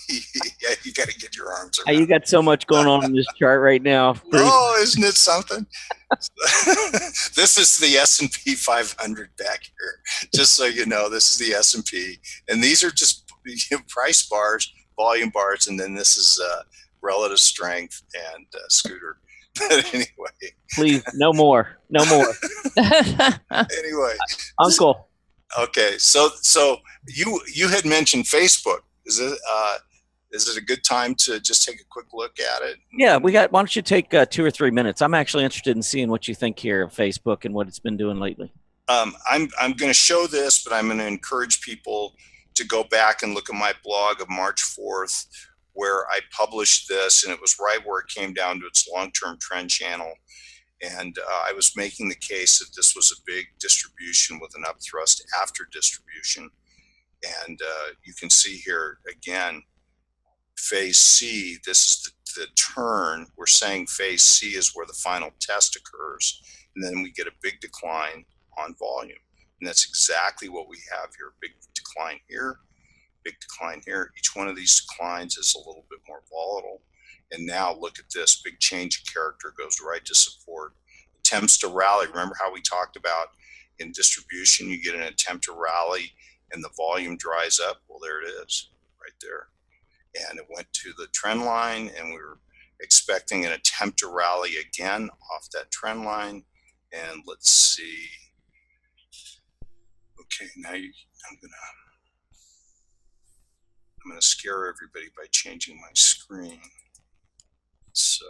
Yeah, you got to get your arms around. You got so much going on in this chart right now. Oh, isn't it something? This is the S&P 500 back here. Just so you know, this is the S&P, and these are just price bars, volume bars, and then this is relative strength and scooter. But anyway, please, no more, no more. Anyway, Uncle. Okay, so you had mentioned Facebook. Is it a good time to just take a quick look at it? Yeah, why don't you take 2 or 3 minutes? I'm actually interested in seeing what you think here of Facebook and what it's been doing lately. I'm going to show this, but I'm going to encourage people to go back and look at my blog of March 4th, where I published this, and it was right where it came down to its long-term trend channel. And I was making the case that this was a big distribution with an upthrust after distribution. And you can see here again, phase C, this is the turn. We're saying phase C is where the final test occurs. And then we get a big decline on volume. And that's exactly what we have here. Big decline here, big decline here. Each one of these declines is a little bit more volatile. And now look at this, big change of character goes right to support. Attempts to rally. Remember how we talked about in distribution, you get an attempt to rally and the volume dries up? Well, there it is, right there. And it went to the trend line, and we were expecting an attempt to rally again off that trend line. And let's see. Okay, now I'm gonna scare everybody by changing my screen. So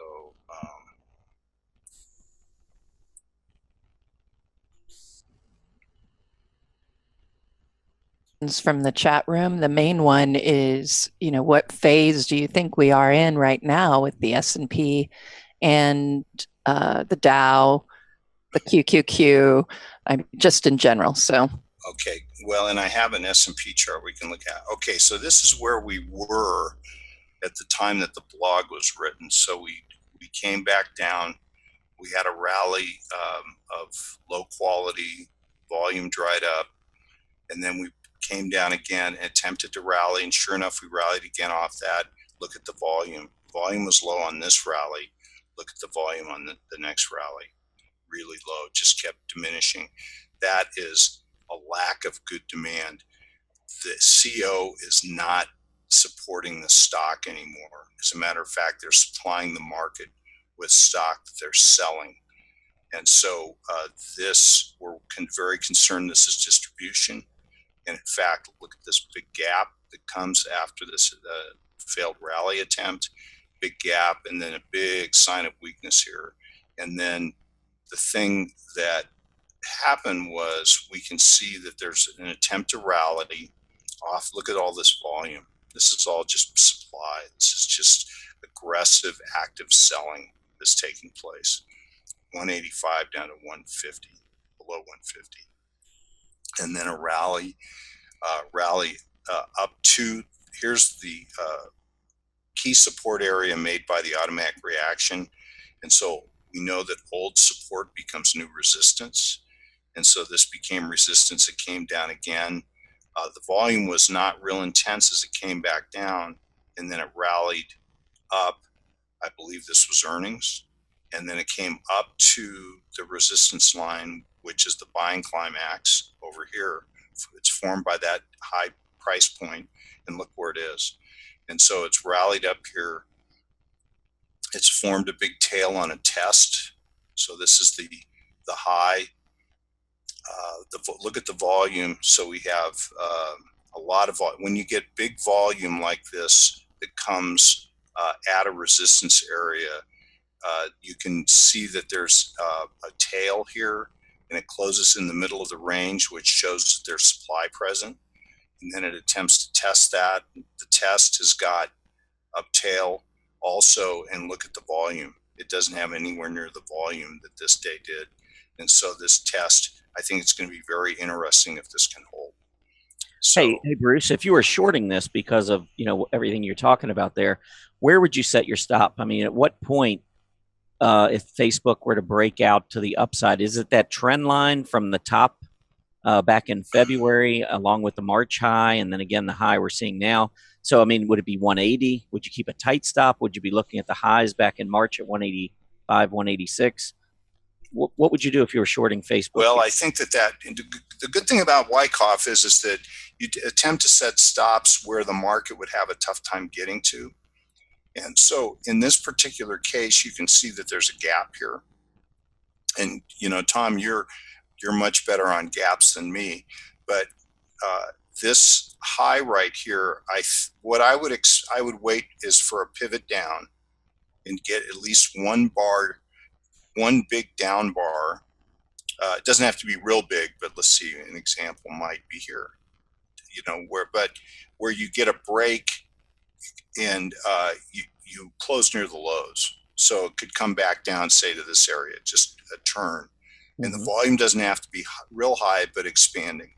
from the chat room. The main one is, what phase do you think we are in right now with the S&P and the Dow, the QQQ, just in general? So okay, well, and I have an S&P chart we can look at. Okay, so this is where we were at the time that the blog was written. So we came back down. We had a rally of low quality, volume dried up, and then we came down again and attempted to rally, and sure enough, we rallied again off that. Look at the volume. Volume was low on this rally. Look at the volume on the next rally. Really low, just kept diminishing. That is a lack of good demand. The CO is not supporting the stock anymore. As a matter of fact, they're supplying the market with stock that they're selling. And so we're very concerned this is distribution. And in fact, look at this big gap that comes after this failed rally attempt, big gap, and then a big sign of weakness here. And then the thing that happened was we can see that there's an attempt to rally off. Look at all this volume. This is all just supply. This is just aggressive, active selling that's taking place. 185 down to 150, below 150. And then a rally up to, here's the key support area made by the automatic reaction. And so we know that old support becomes new resistance. And so this became resistance. It came down again. The volume was not real intense as it came back down, and then it rallied up. I believe this was earnings. And then it came up to the resistance line, which is the buying climax over here. It's formed by that high price point, and look where it is. And so it's rallied up here. It's formed a big tail on a test. So this is the high. Look at the volume. So we have a lot of volume. When you get big volume like this that comes at a resistance area, you can see that there's a tail here, and it closes in the middle of the range, which shows that there's supply present. And then it attempts to test that. The test has got a tail also, and look at the volume. It doesn't have anywhere near the volume that this day did. And so this test, I think it's going to be very interesting if this can hold. So, hey, Bruce, if you were shorting this because of everything you're talking about there, where would you set your stop? I mean, at what point, if Facebook were to break out to the upside, is it that trend line from the top back in February, along with the March high, and then again the high we're seeing now? So, I mean, would it be 180? Would you keep a tight stop? Would you be looking at the highs back in March at 185, 186? What would you do if you were shorting Facebook? Well, I think that the good thing about Wyckoff is that you attempt to set stops where the market would have a tough time getting to. And so in this particular case, you can see that there's a gap here. And, Tom, you're much better on gaps than me, but this high right here, I would wait is for a pivot down and get at least one big down bar. It doesn't have to be real big, but let's see, an example might be here, where you get a break and you close near the lows. So it could come back down, say, to this area, just a turn. And the volume doesn't have to be real high, but expanding.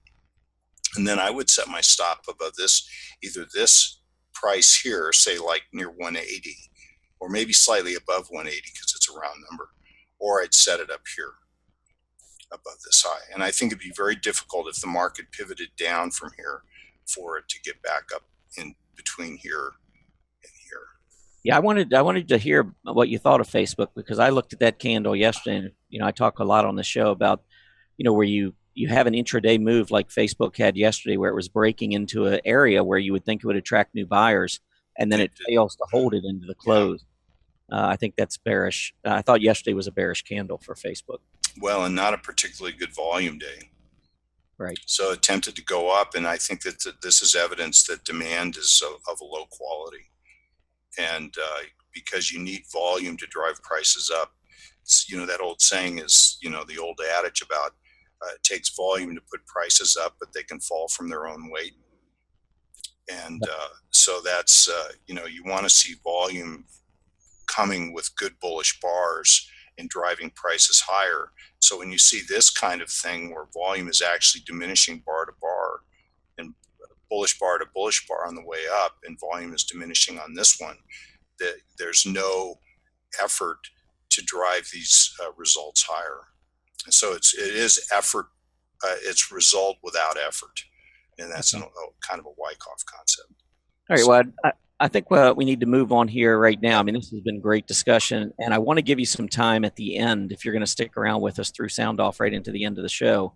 And then I would set my stop above this, either this price here, say like near 180, or maybe slightly above 180 because it's a round number, or I'd set it up here above this high. And I think it'd be very difficult if the market pivoted down from here for it to get back up in between here and here. Yeah, I wanted to hear what you thought of Facebook, because I looked at that candle yesterday, and I talk a lot on the show about where you have an intraday move like Facebook had yesterday, where it was breaking into an area where you would think it would attract new buyers, and then it fails to hold it into the close. I think that's bearish. I thought yesterday was a bearish candle for Facebook. Well, and not a particularly good volume day. Right. So it attempted to go up, and I think that this is evidence that demand is of a low quality. And because you need volume to drive prices up, that old saying is, the old adage about it takes volume to put prices up, but they can fall from their own weight. And so that's, you want to see volume coming with good bullish bars and driving prices higher. So when you see this kind of thing where volume is actually diminishing bar to bar and bullish bar to bullish bar on the way up, and volume is diminishing on this one, that there's no effort to drive these results higher. And so it is effort, it's result without effort. And that's kind of a Wyckoff concept. All right, well, I think we need to move on here right now. I mean, this has been great discussion, and I want to give you some time at the end, if you're going to stick around with us through sound off right into the end of the show,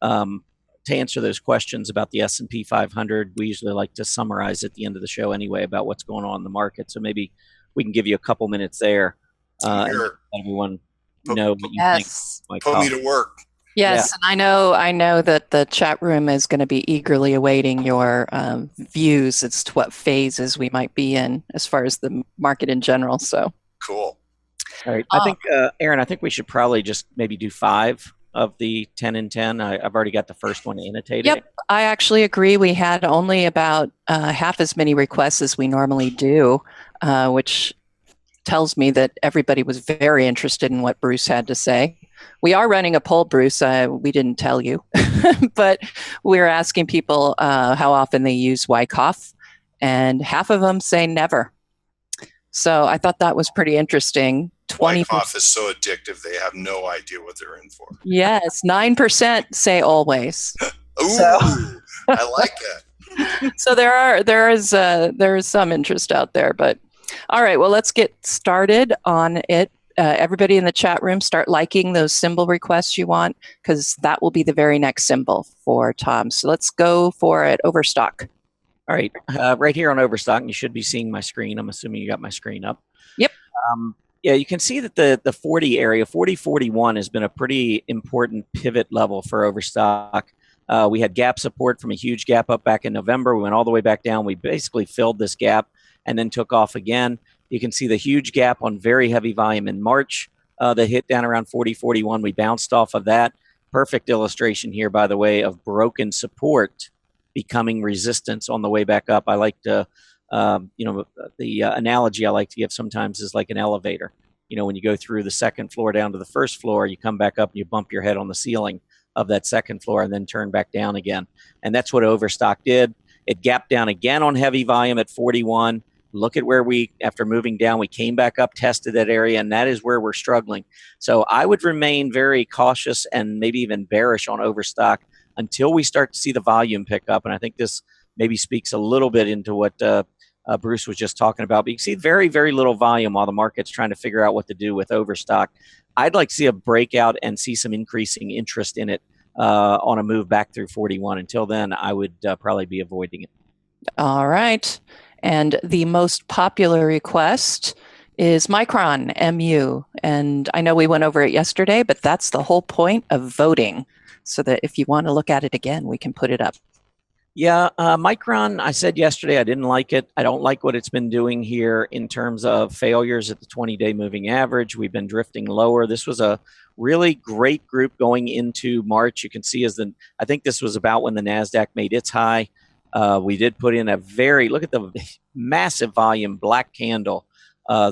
to answer those questions about the S&P 500. We usually like to summarize at the end of the show anyway about what's going on in the market. So maybe we can give you a couple minutes there and let everyone know what you think. Put me to work. Yes, yeah. And I know that the chat room is going to be eagerly awaiting your views as to what phases we might be in as far as the market in general. So cool. All right, I think Erin, I think we should probably just maybe do 5 of the 10 and 10. I've already got the first one annotated. Yep, I actually agree. We had only about half as many requests as we normally do, which tells me that everybody was very interested in what Bruce had to say. We are running a poll, Bruce. We didn't tell you, but we're asking people how often they use Wyckoff, and half of them say never. So I thought that was pretty interesting. 20%. Wyckoff is so addictive, they have no idea what they're in for. Yes, 9% say always. Ooh, So- I like that. So there is some interest out there, but all right, well, let's get started on it. Everybody in the chat room, start liking those symbol requests you want, because that will be the very next symbol for Tom. So let's go for it. Overstock. All right, right here on Overstock, and you should be seeing my screen. I'm assuming you got my screen up. Yep. Yeah, you can see that the 40 area, 40-41, has been a pretty important pivot level for Overstock. We had gap support from a huge gap up back in November. We went all the way back down. We basically filled this gap and then took off again. You can see the huge gap on very heavy volume in March that hit down around 40-41. We bounced off of that. Perfect illustration here, by the way, of broken support becoming resistance on the way back up. I like to, the analogy I like to give sometimes is like an elevator. You know, when you go through the second floor down to the first floor, you come back up and you bump your head on the ceiling of that second floor and then turn back down again. And that's what Overstock did. It gapped down again on heavy volume at 41. Look at where after moving down, we came back up, tested that area, and that is where we're struggling. So I would remain very cautious and maybe even bearish on Overstock until we start to see the volume pick up. And I think this maybe speaks a little bit into what Bruce was just talking about. But you can see very, very little volume while the market's trying to figure out what to do with Overstock. I'd like to see a breakout and see some increasing interest in it on a move back through 41. Until then, I would probably be avoiding it. All right. And the most popular request is Micron, MU. And I know we went over it yesterday, but that's the whole point of voting, so that if you want to look at it again, we can put it up. Yeah, Micron, I said yesterday I didn't like it. I don't like what it's been doing here in terms of failures at the 20-day moving average. We've been drifting lower. This was a really great group going into March. You can see I think this was about when the Nasdaq made its high. We did put in look at the massive volume black candle.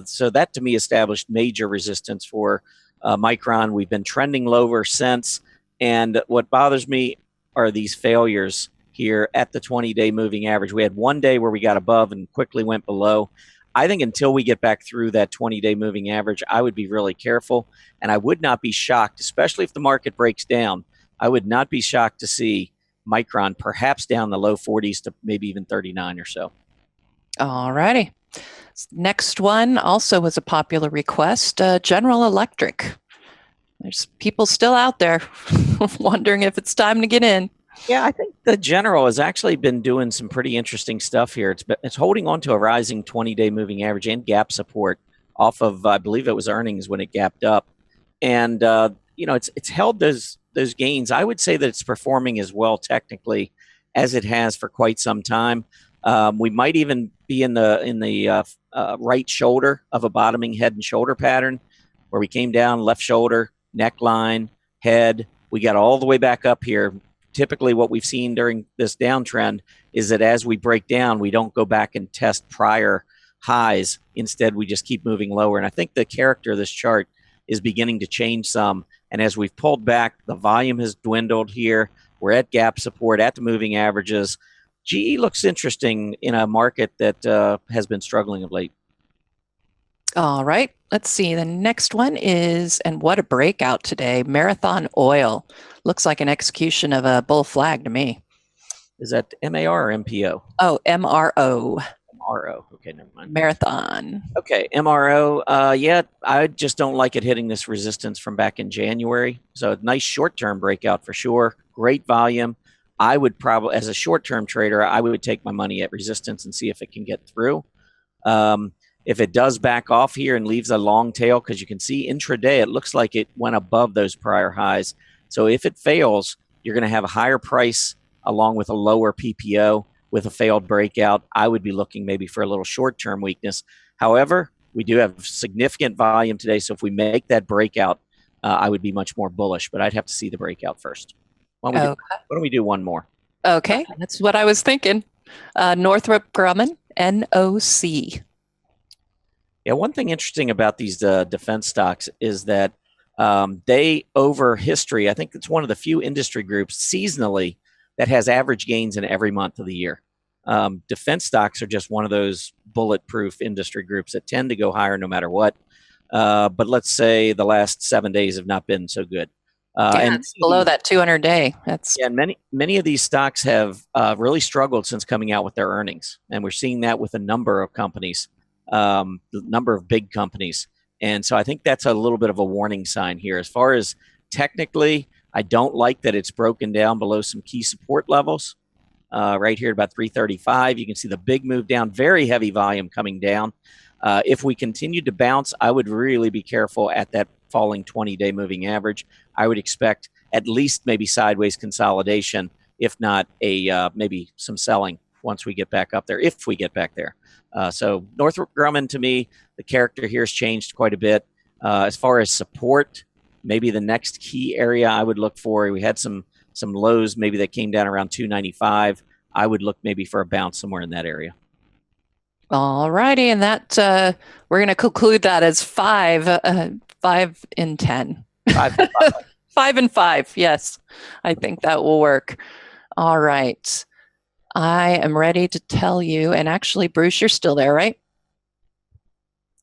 So that to me established major resistance for Micron. We've been trending lower since. And what bothers me are these failures here at the 20-day moving average. We had one day where we got above and quickly went below. I think until we get back through that 20-day moving average, I would be really careful. And I would not be shocked, especially if the market breaks down, I would not be shocked to see Micron perhaps down the low 40s to maybe even 39 or so. All righty. Next one also was a popular request, General Electric. There's people still out there wondering if it's time to get in. Yeah, I think the General has actually been doing some pretty interesting stuff here. It's holding on to a rising 20-day moving average and gap support off of, I believe it was earnings when it gapped up. And, it's held those gains. I would say that it's performing as well technically as it has for quite some time. We might even be in the right shoulder of a bottoming head and shoulder pattern where we came down left shoulder, neckline, head. We got all the way back up here. Typically what we've seen during this downtrend is that as we break down, we don't go back and test prior highs. Instead, we just keep moving lower. And I think the character of this chart is beginning to change some. And as we've pulled back, the volume has dwindled here. We're at gap support, at the moving averages. GE looks interesting in a market that has been struggling of late. All right. Let's see. The next one is, and what a breakout today, Marathon Oil. Looks like an execution of a bull flag to me. Is that MAR or MPO? Oh, MRO. MRO. Okay, never mind. Marathon. Okay, MRO. Yeah, I just don't like it hitting this resistance from back in January. So a nice short-term breakout for sure. Great volume. I would probably, as a short-term trader, I would take my money at resistance and see if it can get through. If it does back off here and leaves a long tail, because you can see intraday, it looks like it went above those prior highs. So if it fails, you're going to have a higher price along with a lower PPO with a failed breakout. I would be looking maybe for a little short-term weakness. However, we do have significant volume today. So if we make that breakout, I would be much more bullish, but I'd have to see the breakout first. Why don't we do one more? Okay, that's what I was thinking. Northrop Grumman, NOC. Yeah, one thing interesting about these defense stocks is that they, over history, I think it's one of the few industry groups seasonally that has average gains in every month of the year. Defense stocks are just one of those bulletproof industry groups that tend to go higher no matter what. but let's say the last 7 days have not been so good. And it's below that 200-day. That's and many of these stocks have really struggled since coming out with their earnings, and we're seeing that with a number of companies, the number of big companies, and so I think that's a little bit of a warning sign here. As far as technically, I don't like that it's broken down below some key support levels. Right here at about 335, you can see the big move down, very heavy volume coming down. If we continue to bounce, I would really be careful at that falling 20-day moving average. I would expect at least maybe sideways consolidation, if not maybe some selling once we get back up there, if we get back there. So Northrop Grumman, to me, the character here has changed quite a bit. As far as support, maybe the next key area I would look for, we had some lows maybe that came down around 295. I would look maybe for a bounce somewhere in that area. all righty. And that we're going to conclude that as 5 in 10. 5 5 and 5. Yes, I think that will work. All right. I am ready to tell you. And actually, Bruce, you're still there, right?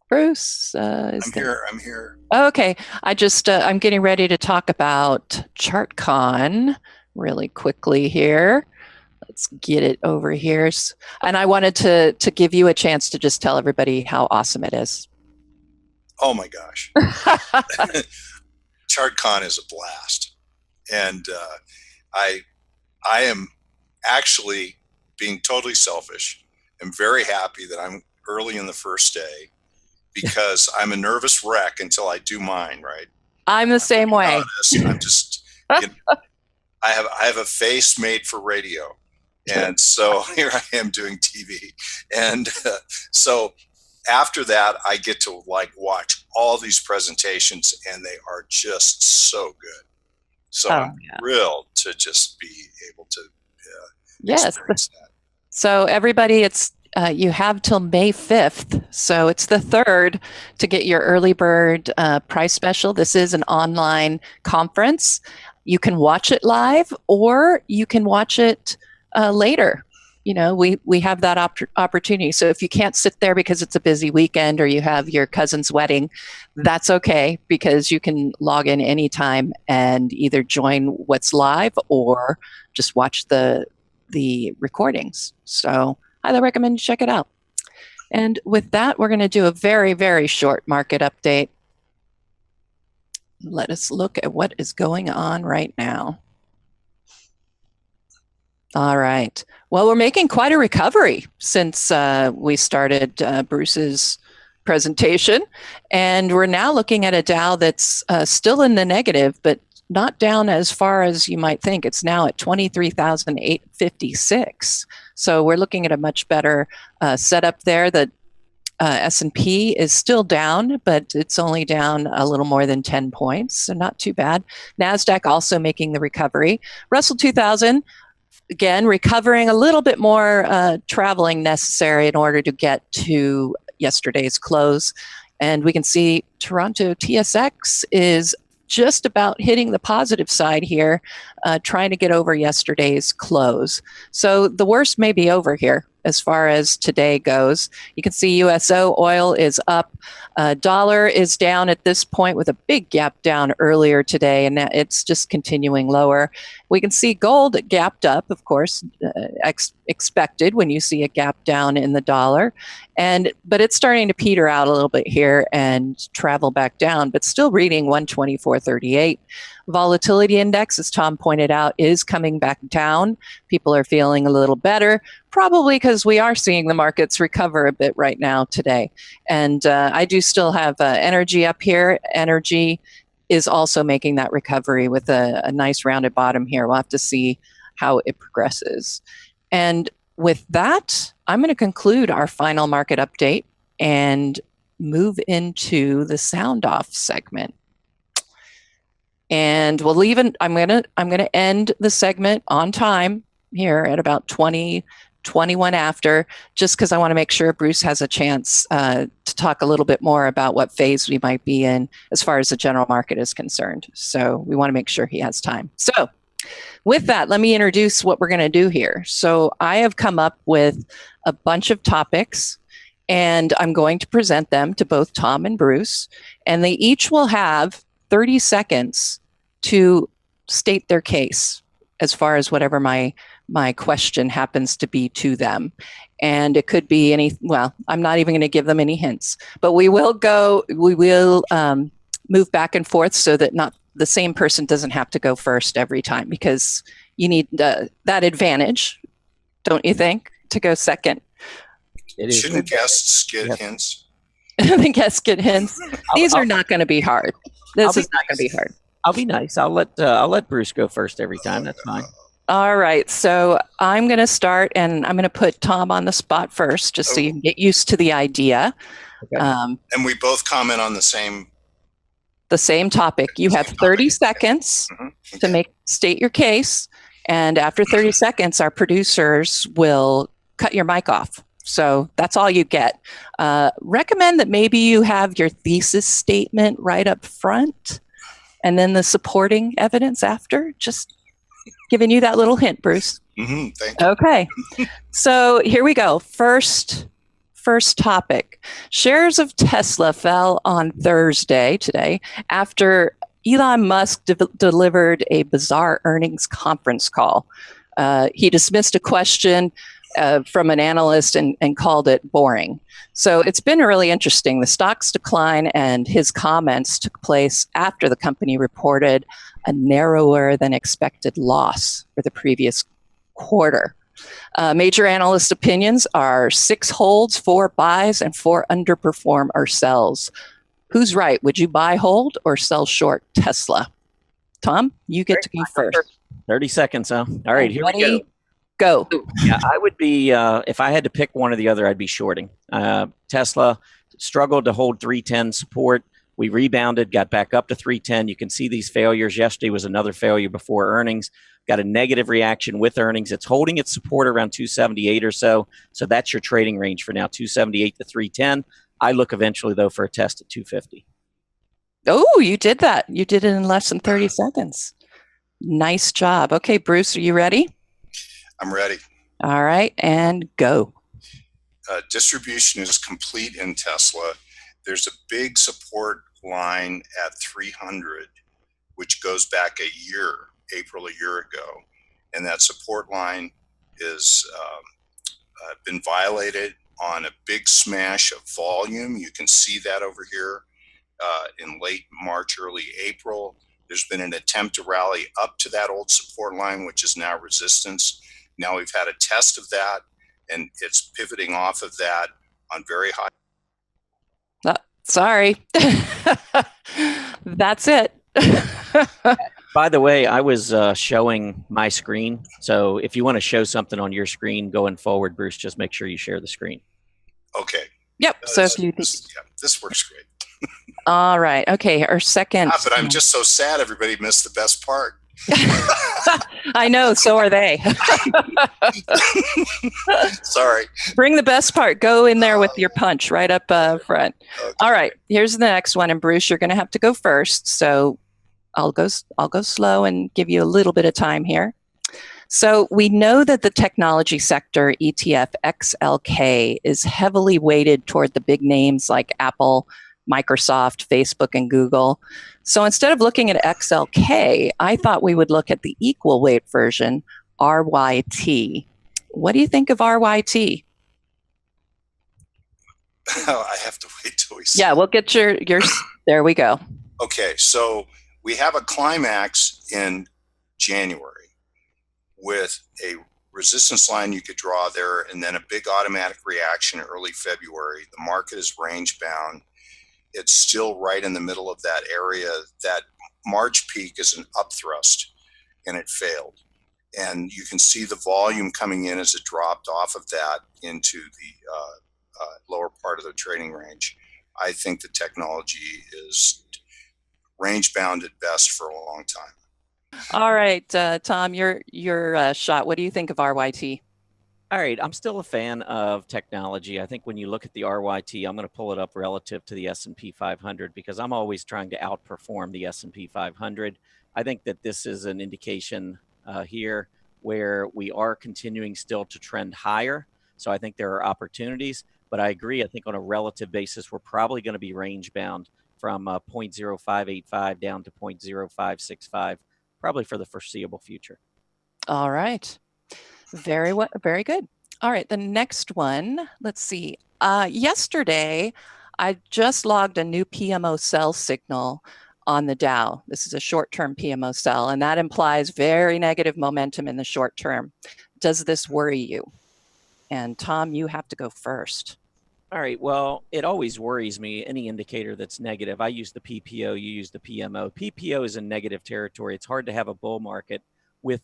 Bruce is there. I'm here. Okay. I'm getting ready to talk about ChartCon really quickly here. Let's get it over here. And I wanted to give you a chance to just tell everybody how awesome it is. Oh my gosh. ChartCon is a blast. And I am actually, being totally selfish, am very happy that I'm early in the first day, because I'm a nervous wreck until I do mine, right? I'm the same way. I'm just, I have a face made for radio. And so here I am doing TV. And so after that, I get to watch all these presentations, and they are just so good. So I'm thrilled to just be able to experience that. So everybody, it's you have till May 5th. So it's the 3rd to get your early bird price special. This is an online conference. You can watch it live, or you can watch it later. You know, we have that opportunity. So if you can't sit there because it's a busy weekend, or you have your cousin's wedding, that's okay, because you can log in anytime and either join what's live or just watch the recordings. So I highly recommend you check it out. And with that, we're going to do a very, very short market update. Let us look at what is going on right now. All right. Well, we're making quite a recovery since we started Bruce's presentation. And we're now looking at a Dow that's still in the negative, but not down as far as you might think. It's now at 23,856. So we're looking at a much better setup there. The S&P is still down, but it's only down a little more than 10 points, so not too bad. Nasdaq also making the recovery. Russell 2000, again, recovering a little bit more traveling necessary in order to get to yesterday's close. And we can see Toronto TSX is just about hitting the positive side here, trying to get over yesterday's close. So the worst may be over here as far as today goes. You can see USO oil is up. Dollar is down at this point with a big gap down earlier today, and it's just continuing lower. We can see gold gapped up, of course, expected when you see a gap down in the dollar. But it's starting to peter out a little bit here and travel back down, but still reading 124.38. Volatility index, as Tom pointed out, is coming back down. People are feeling a little better, probably because we are seeing the markets recover a bit right now today. And I do still have energy up here. Energy is also making that recovery with a nice rounded bottom here. We'll have to see how it progresses. And with that, I'm going to conclude our final market update and move into the sound off segment. And we'll leave it. I'm gonna end the segment on time here at about 20:21 after, just because I want to make sure Bruce has a chance to talk a little bit more about what phase we might be in as far as the general market is concerned. So we want to make sure he has time. So with that, let me introduce what we're going to do here. So I have come up with a bunch of topics, and I'm going to present them to both Tom and Bruce, and they each will have 30 seconds to state their case as far as whatever my question happens to be to them. And it could be any, well, I'm not even going to give them any hints, but we will move back and forth so that not the same person doesn't have to go first every time, because you need that advantage, don't you think, to go second? Shouldn't guests get hints? The guests get hints. These are not going to be hard. This is not going to be hard. I'll be nice. I'll let Bruce go first every time. That's fine. All right. So I'm going to start, and I'm going to put Tom on the spot first, just so you can get used to the idea. Okay. And we both comment on the same topic. You have 30 seconds to state your case, and after 30 seconds, our producers will cut your mic off. So that's all you get. Recommend that maybe you have your thesis statement right up front, and then the supporting evidence after. Just giving you that little hint, Bruce. Thank you. Okay. So here we go. First topic. Shares of Tesla fell on Thursday, today, after Elon Musk delivered a bizarre earnings conference call. He dismissed a question from an analyst and called it boring. So it's been really interesting. The stock's decline and his comments took place after the company reported a narrower than expected loss for the previous quarter. Major analyst opinions are 6 holds, 4 buys, and 4 underperform or sells. Who's right? Would you buy, hold, or sell short Tesla? Tom, you get to go first. 30 seconds, huh? All right, here we go. Yeah, I would be, if I had to pick one or the other, I'd be shorting. Tesla struggled to hold 310 support. We rebounded, got back up to 310. You can see these failures. Yesterday was another failure before earnings. Got a negative reaction with earnings. It's holding its support around 278 or so. So that's your trading range for now, 278 to 310. I look eventually, though, for a test at 250. Oh, you did that. You did it in less than 30 seconds. Nice job. Okay, Bruce, are you ready? I'm ready. All right, and go. Distribution is complete in Tesla. There's a big support line at 300, which goes back a year, April a year ago. And that support line is been violated on a big smash of volume. You can see that over here in late March, early April. There's been an attempt to rally up to that old support line, which is now resistance. Now we've had a test of that, and it's pivoting off of that on very high. Sorry. That's it. By the way, I was showing my screen. So if you want to show something on your screen going forward, Bruce, just make sure you share the screen. Okay. Yep. So if you this works great. All right. Okay. Our second. But I'm just so sad everybody missed the best part. I know. So are they. Sorry. Bring the best part. Go in there with your punch right up front. Okay. All right. Here's the next one. And Bruce, you're going to have to go first. So I'll go slow and give you a little bit of time here. So we know that the technology sector ETF XLK is heavily weighted toward the big names like Apple, Microsoft, Facebook, and Google. So instead of looking at XLK, I thought we would look at the equal weight version, RYT. What do you think of RYT? I have to wait till we see. Yeah, we'll get your there we go. Okay, so we have a climax in January with a resistance line you could draw there, and then a big automatic reaction early February. The market is range bound. It's still right in the middle of that area. That March peak is an upthrust, and it failed. And you can see the volume coming in as it dropped off of that into the lower part of the trading range. I think the technology is range bound at best for a long time. All right, Tom, your shot. What do you think of RYT? All right, I'm still a fan of technology. I think when you look at the RYT, I'm going to pull it up relative to the S&P 500 because I'm always trying to outperform the S&P 500. I think that this is an indication here where we are continuing still to trend higher. So I think there are opportunities. But I agree. I think on a relative basis, we're probably going to be range bound from 0.0585 down to 0.0565, probably for the foreseeable future. All right. Very good. All right, the next one, let's see. Yesterday, I just logged a new Pmo Cell Signal on the Dow. This is a short-term Pmo Cell, and that implies very negative momentum in the short term. Does this worry you? And Tom, you have to go first. All right. Well, it always worries me, any indicator that's negative. I use the PPO, you use the PMO. PPO is in negative territory. It's hard to have a bull market with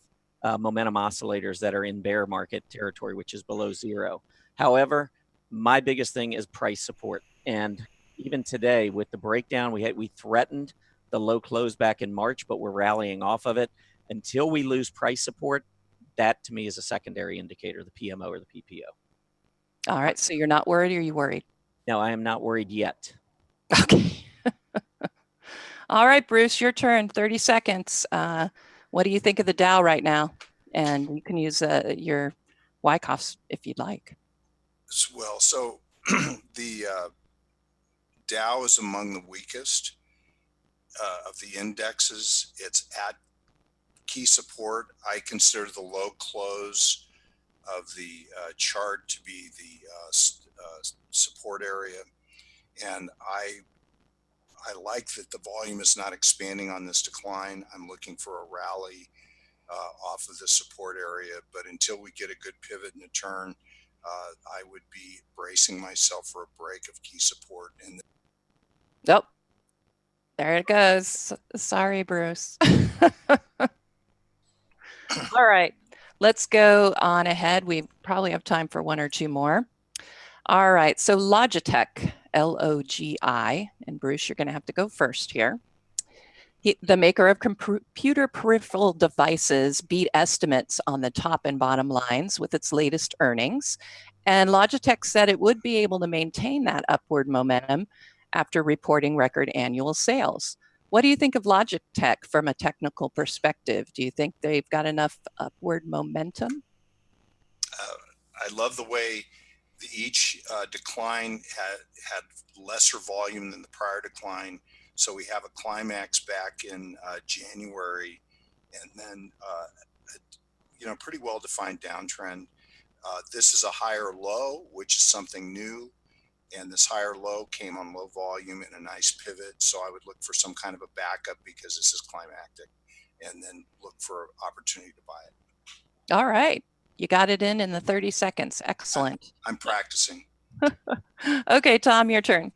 momentum oscillators that are in bear market territory, which is below zero. However, my biggest thing is price support. And even today with the breakdown, we threatened the low close back in March, but we're rallying off of it. Until we lose price support, that to me is a secondary indicator, the PMO or the PPO. All right, so you're not worried, or are you worried? No, I am not worried yet. Okay. All right, Bruce, your turn, 30 seconds. What do you think of the Dow right now? And you can use your Wyckoffs if you'd like. Well, so the Dow is among the weakest of the indexes. It's at key support. I consider the low close of the chart to be the support area, and I like that the volume is not expanding on this decline. I'm looking for a rally off of the support area, but until we get a good pivot and a turn, I would be bracing myself for a break of key support. And Nope. There it goes. Sorry, Bruce. All right, let's go on ahead. We probably have time for one or two more. All right, so Logitech, L-O-G-I, and Bruce, you're going to have to go first here. The maker of computer peripheral devices beat estimates on the top and bottom lines with its latest earnings. And Logitech said it would be able to maintain that upward momentum after reporting record annual sales. What do you think of Logitech from a technical perspective? Do you think they've got enough upward momentum? I love the way each decline had lesser volume than the prior decline. So we have a climax back in January, and then pretty well defined downtrend. This is a higher low, which is something new, and this higher low came on low volume and a nice pivot. So I would look for some kind of a backup because this is climactic, and then look for opportunity to buy it. All right, you got it in the 30 seconds. Excellent. I'm practicing. Okay, Tom, your turn.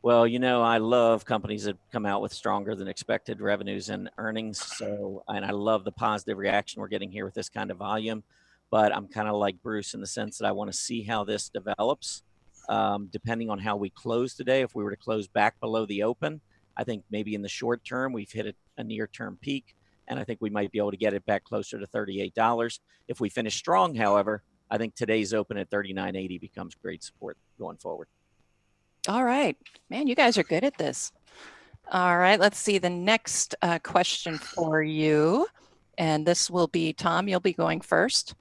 Well, I love companies that come out with stronger than expected revenues and earnings. And I love the positive reaction we're getting here with this kind of volume. But I'm kind of like Bruce in the sense that I want to see how this develops. Depending on how we close today, if we were to close back below the open, I think maybe in the short term, we've hit a near-term peak. And I think we might be able to get it back closer to $38. If we finish strong, however, I think today's open at $39.80 becomes great support going forward. All right, man, you guys are good at this. All right, let's see the next question for you. And this will be, Tom, you'll be going first.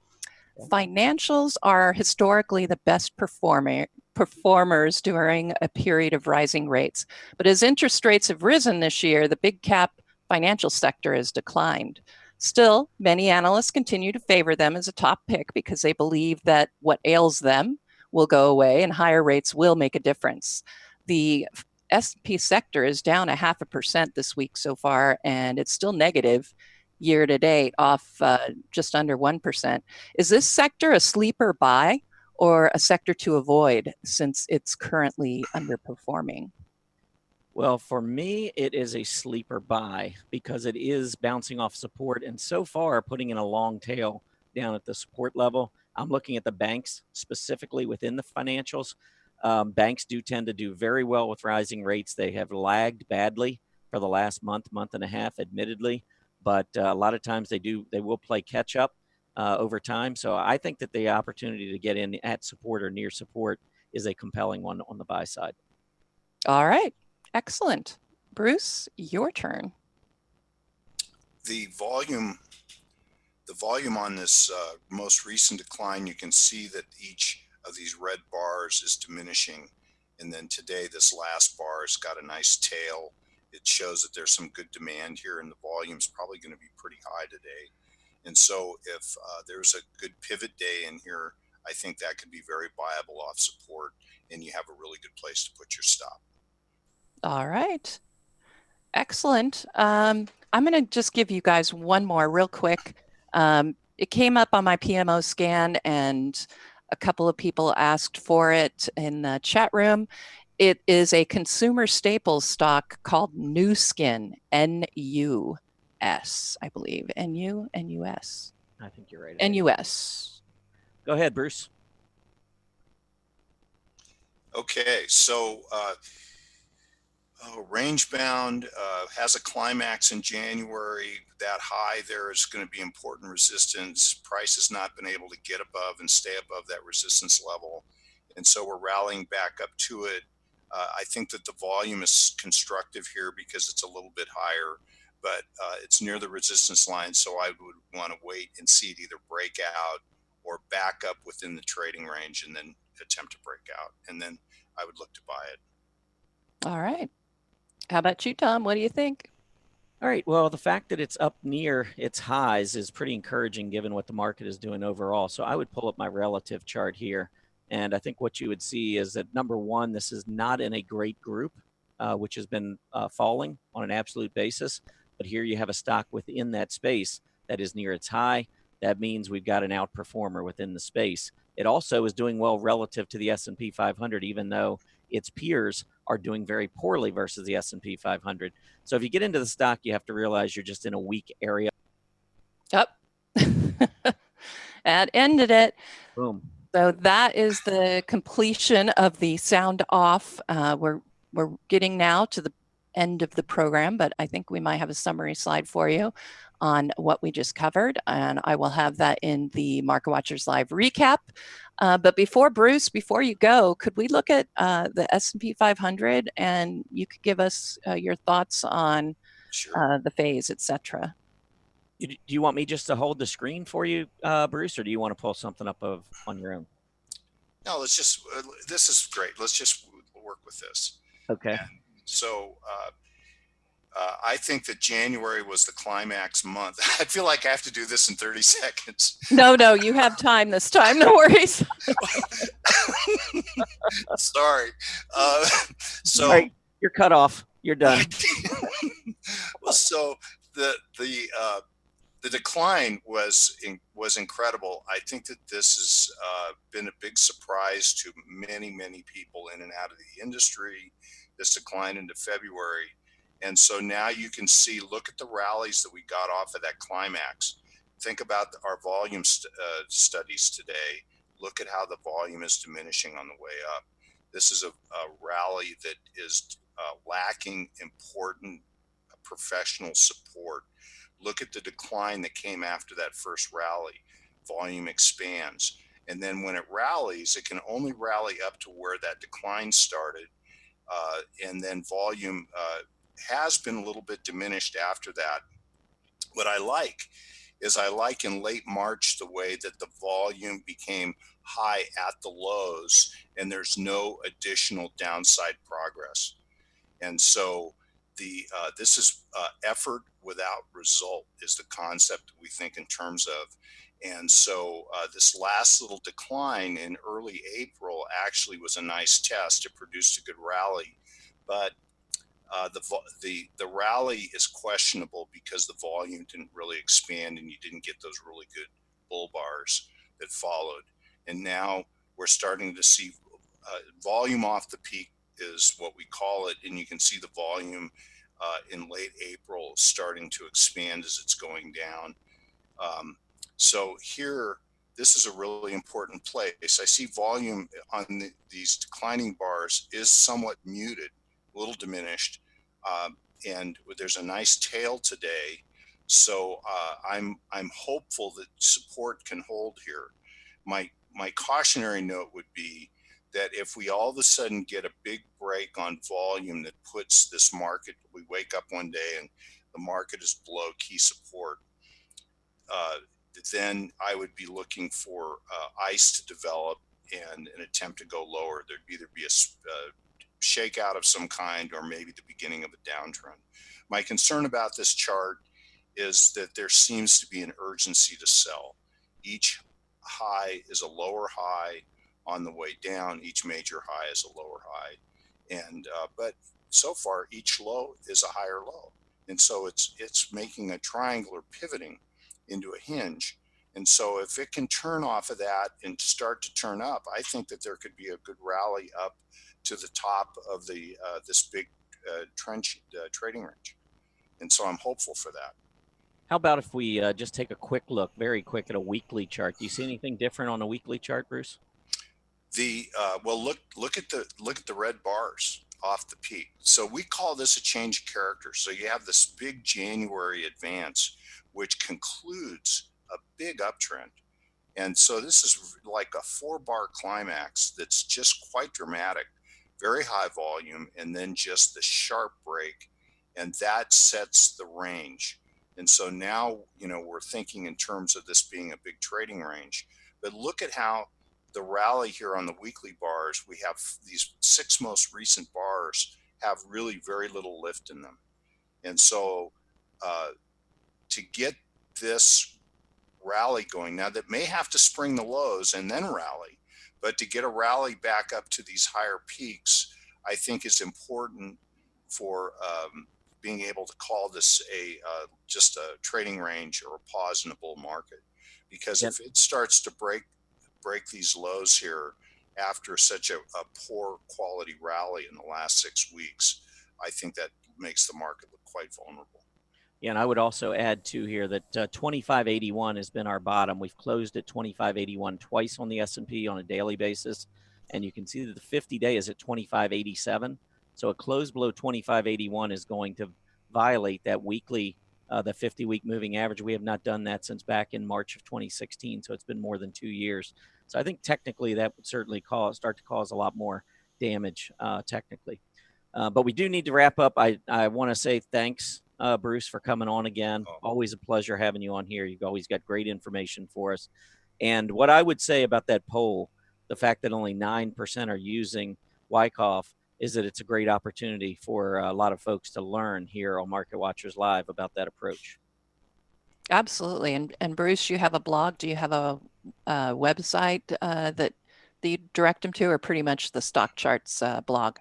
Financials are historically the best performers during a period of rising rates. But as interest rates have risen this year, the big cap financial sector has declined. Still, many analysts continue to favor them as a top pick because they believe that what ails them will go away and higher rates will make a difference. The S&P sector is down 0.5% this week so far, and it's still negative year to date, off just under 1%. Is this sector a sleeper buy or a sector to avoid since it's currently underperforming? Well, for me, it is a sleeper buy because it is bouncing off support and so far putting in a long tail down at the support level. I'm looking at the banks specifically within the financials. Banks do tend to do very well with rising rates. They have lagged badly for the last month and a half, admittedly, but a lot of times they will play catch up over time. So I think that the opportunity to get in at support or near support is a compelling one on the buy side. All right, excellent. Bruce, your turn. The volume on this most recent decline, you can see that each of these red bars is diminishing. And then today, this last bar has got a nice tail. It shows that there's some good demand here, and the volume's probably going to be pretty high today. And so if there's a good pivot day in here, I think that could be very viable off support, and you have a really good place to put your stop. All right. Excellent. I'm going to just give you guys one more real quick. It came up on my PMO scan, and a couple of people asked for it in the chat room. It is a consumer staples stock called Nu Skin, N-U-S, I believe. N-U, N-U-S. I think you're right. N-U-S. Go ahead, Bruce. Okay, so range bound has a climax in January. That high there is going to be important resistance. Price has not been able to get above and stay above that resistance level. And so we're rallying back up to it. I think that the volume is constructive here because it's a little bit higher, but it's near the resistance line. So I would want to wait and see it either break out or back up within the trading range and then attempt to break out. And then I would look to buy it. All right. How about you, Tom? What do you think? All right. Well, the fact that it's up near its highs is pretty encouraging given what the market is doing overall. So I would pull up my relative chart here. And I think what you would see is that, number one, this is not in a great group, which has been falling on an absolute basis. But here you have a stock within that space that is near its high. That means we've got an outperformer within the space. It also is doing well relative to the S&P 500, even though its peers are doing very poorly versus the S&P 500. So if you get into the stock, you have to realize you're just in a weak area. Yep. That ended it. Boom. So that is the completion of the sound off. We're getting now to the end of the program, but I think we might have a summary slide for you on what we just covered, and I will have that in the Market Watchers Live recap. But before you go, could we look at the S&P 500, and you could give us your thoughts on the phase, etc. Do you want me just to hold the screen for you, Bruce, or do you want to pull something up on your own? No, let's just, this is great. Let's just work with this. Okay. And so I think that January was the climax month. I feel like I have to do this in 30 seconds. No, you have time this time. No worries. Sorry. So all right, you're cut off. You're done. So the decline was incredible. I think that this has been a big surprise to many people in and out of the industry, this decline into February. And so now you can see, look at the rallies that we got off of that climax. Think about our volume studies today. Look at how the volume is diminishing on the way up. This is a rally that is lacking important professional support. Look at the decline that came after that first rally. Volume expands. And then when it rallies, it can only rally up to where that decline started. And then volume has been a little bit diminished after that. What I like is in late March the way that the volume became high at the lows and there's no additional downside progress. And so this is effort without result is the concept that we think in terms of. And so this last little decline in early April actually was a nice test. It produced a good rally, but the rally is questionable because the volume didn't really expand and you didn't get those really good bull bars that followed. And now we're starting to see volume off the peak is what we call it. And you can see the volume in late April starting to expand as it's going down. So here, this is a really important place. I see volume on these declining bars is somewhat muted, a little diminished, and there's a nice tail today. So I'm hopeful that support can hold here. My cautionary note would be that if we all of a sudden get a big break on volume that puts this market, we wake up one day and the market is below key support, then I would be looking for ICE to develop and an attempt to go lower. There'd either be a shakeout of some kind or maybe the beginning of a downtrend. My concern about this chart is that there seems to be an urgency to sell. Each high is a lower high on the way down. Each major high is a lower high. And but so far, each low is a higher low. And so it's making a triangular pivoting into a hinge. And so if it can turn off of that and start to turn up, I think that there could be a good rally up to the top of the this big trading range. And so I'm hopeful for that. How about if we just take a quick look, very quick, at a weekly chart? Do you see anything different on a weekly chart, Bruce? Well, look at the red bars off the peak. So we call this a change of character. So you have this big January advance, which concludes a big uptrend. And so this is like a 4-bar climax that's just quite dramatic, very high volume, and then just the sharp break. And that sets the range. And so now, we're thinking in terms of this being a big trading range. But look at how the rally here on the weekly bars, we have these 6 most recent bars have really very little lift in them. And so to get this rally going now, that may have to spring the lows and then rally, but to get a rally back up to these higher peaks, I think is important for being able to call this just a trading range or a pause in a bull market. Because if it starts to break these lows here after such a poor quality rally in the last 6 weeks, I think that makes the market look quite vulnerable. Yeah, and I would also add too here that 2581 has been our bottom. We've closed at 2581 twice on the S&P on a daily basis, and you can see that the 50-day is at 2587. So a close below 2581 is going to violate that weekly, the 50-week moving average. We have not done that since back in March of 2016, so it's been more than 2 years. So I think technically that would certainly start to cause a lot more damage technically. But we do need to wrap up. I want to say thanks, Bruce, for coming on again. Always a pleasure having you on here. You've always got great information for us. And what I would say about that poll, the fact that only 9% are using Wyckoff, is that it's a great opportunity for a lot of folks to learn here on Market Watchers Live about that approach. Absolutely. And Bruce, you have a blog. Do you have a website that you direct them to, or pretty much the StockCharts blog?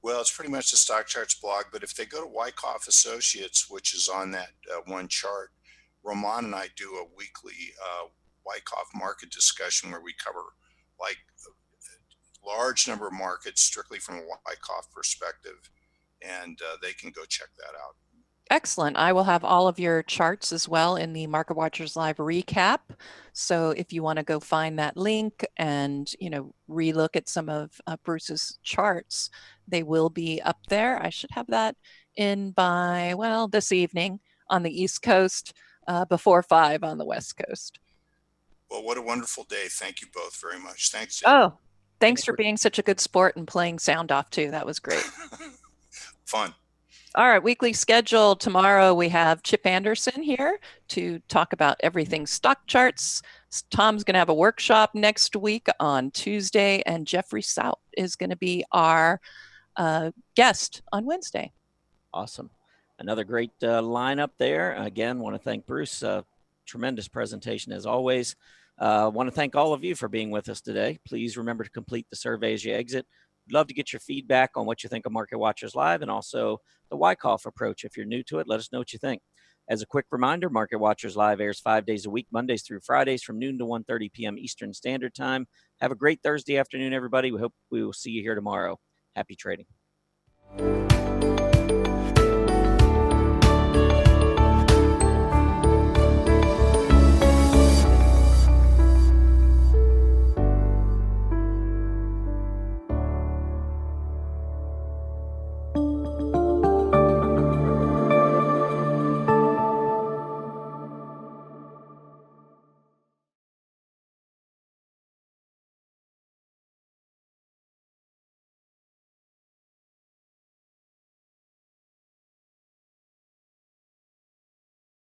Well, it's pretty much the StockCharts blog, but if they go to Wyckoff Associates, which is on that one chart, Roman and I do a weekly Wyckoff market discussion where we cover like a large number of markets strictly from a Wyckoff perspective, and they can go check that out. Excellent. I will have all of your charts as well in the Market Watchers Live recap. So if you want to go find that link and, relook at some of Bruce's charts, they will be up there. I should have that in by, this evening on the East Coast, before 5 on the West Coast. Well, what a wonderful day. Thank you both very much. Thanks. Oh, thanks for being such a good sport and playing sound off too. That was great. Fun. All right, weekly schedule. Tomorrow we have Chip Anderson here to talk about everything stock charts. Tom's going to have a workshop next week on Tuesday, and Jeffrey South is going to be our guest on Wednesday. Awesome. Another great lineup there. Again, want to thank Bruce. Tremendous presentation as always. Want to thank all of you for being with us today. Please remember to complete the survey as you exit. Love to get your feedback on what you think of Market Watchers Live and also the Wyckoff approach. If you're new to it, let us know what you think. As a quick reminder, Market Watchers Live airs 5 days a week, Mondays through Fridays from noon to 1:30 p.m. Eastern Standard Time. Have a great Thursday afternoon, everybody. We hope we will see you here tomorrow. Happy trading.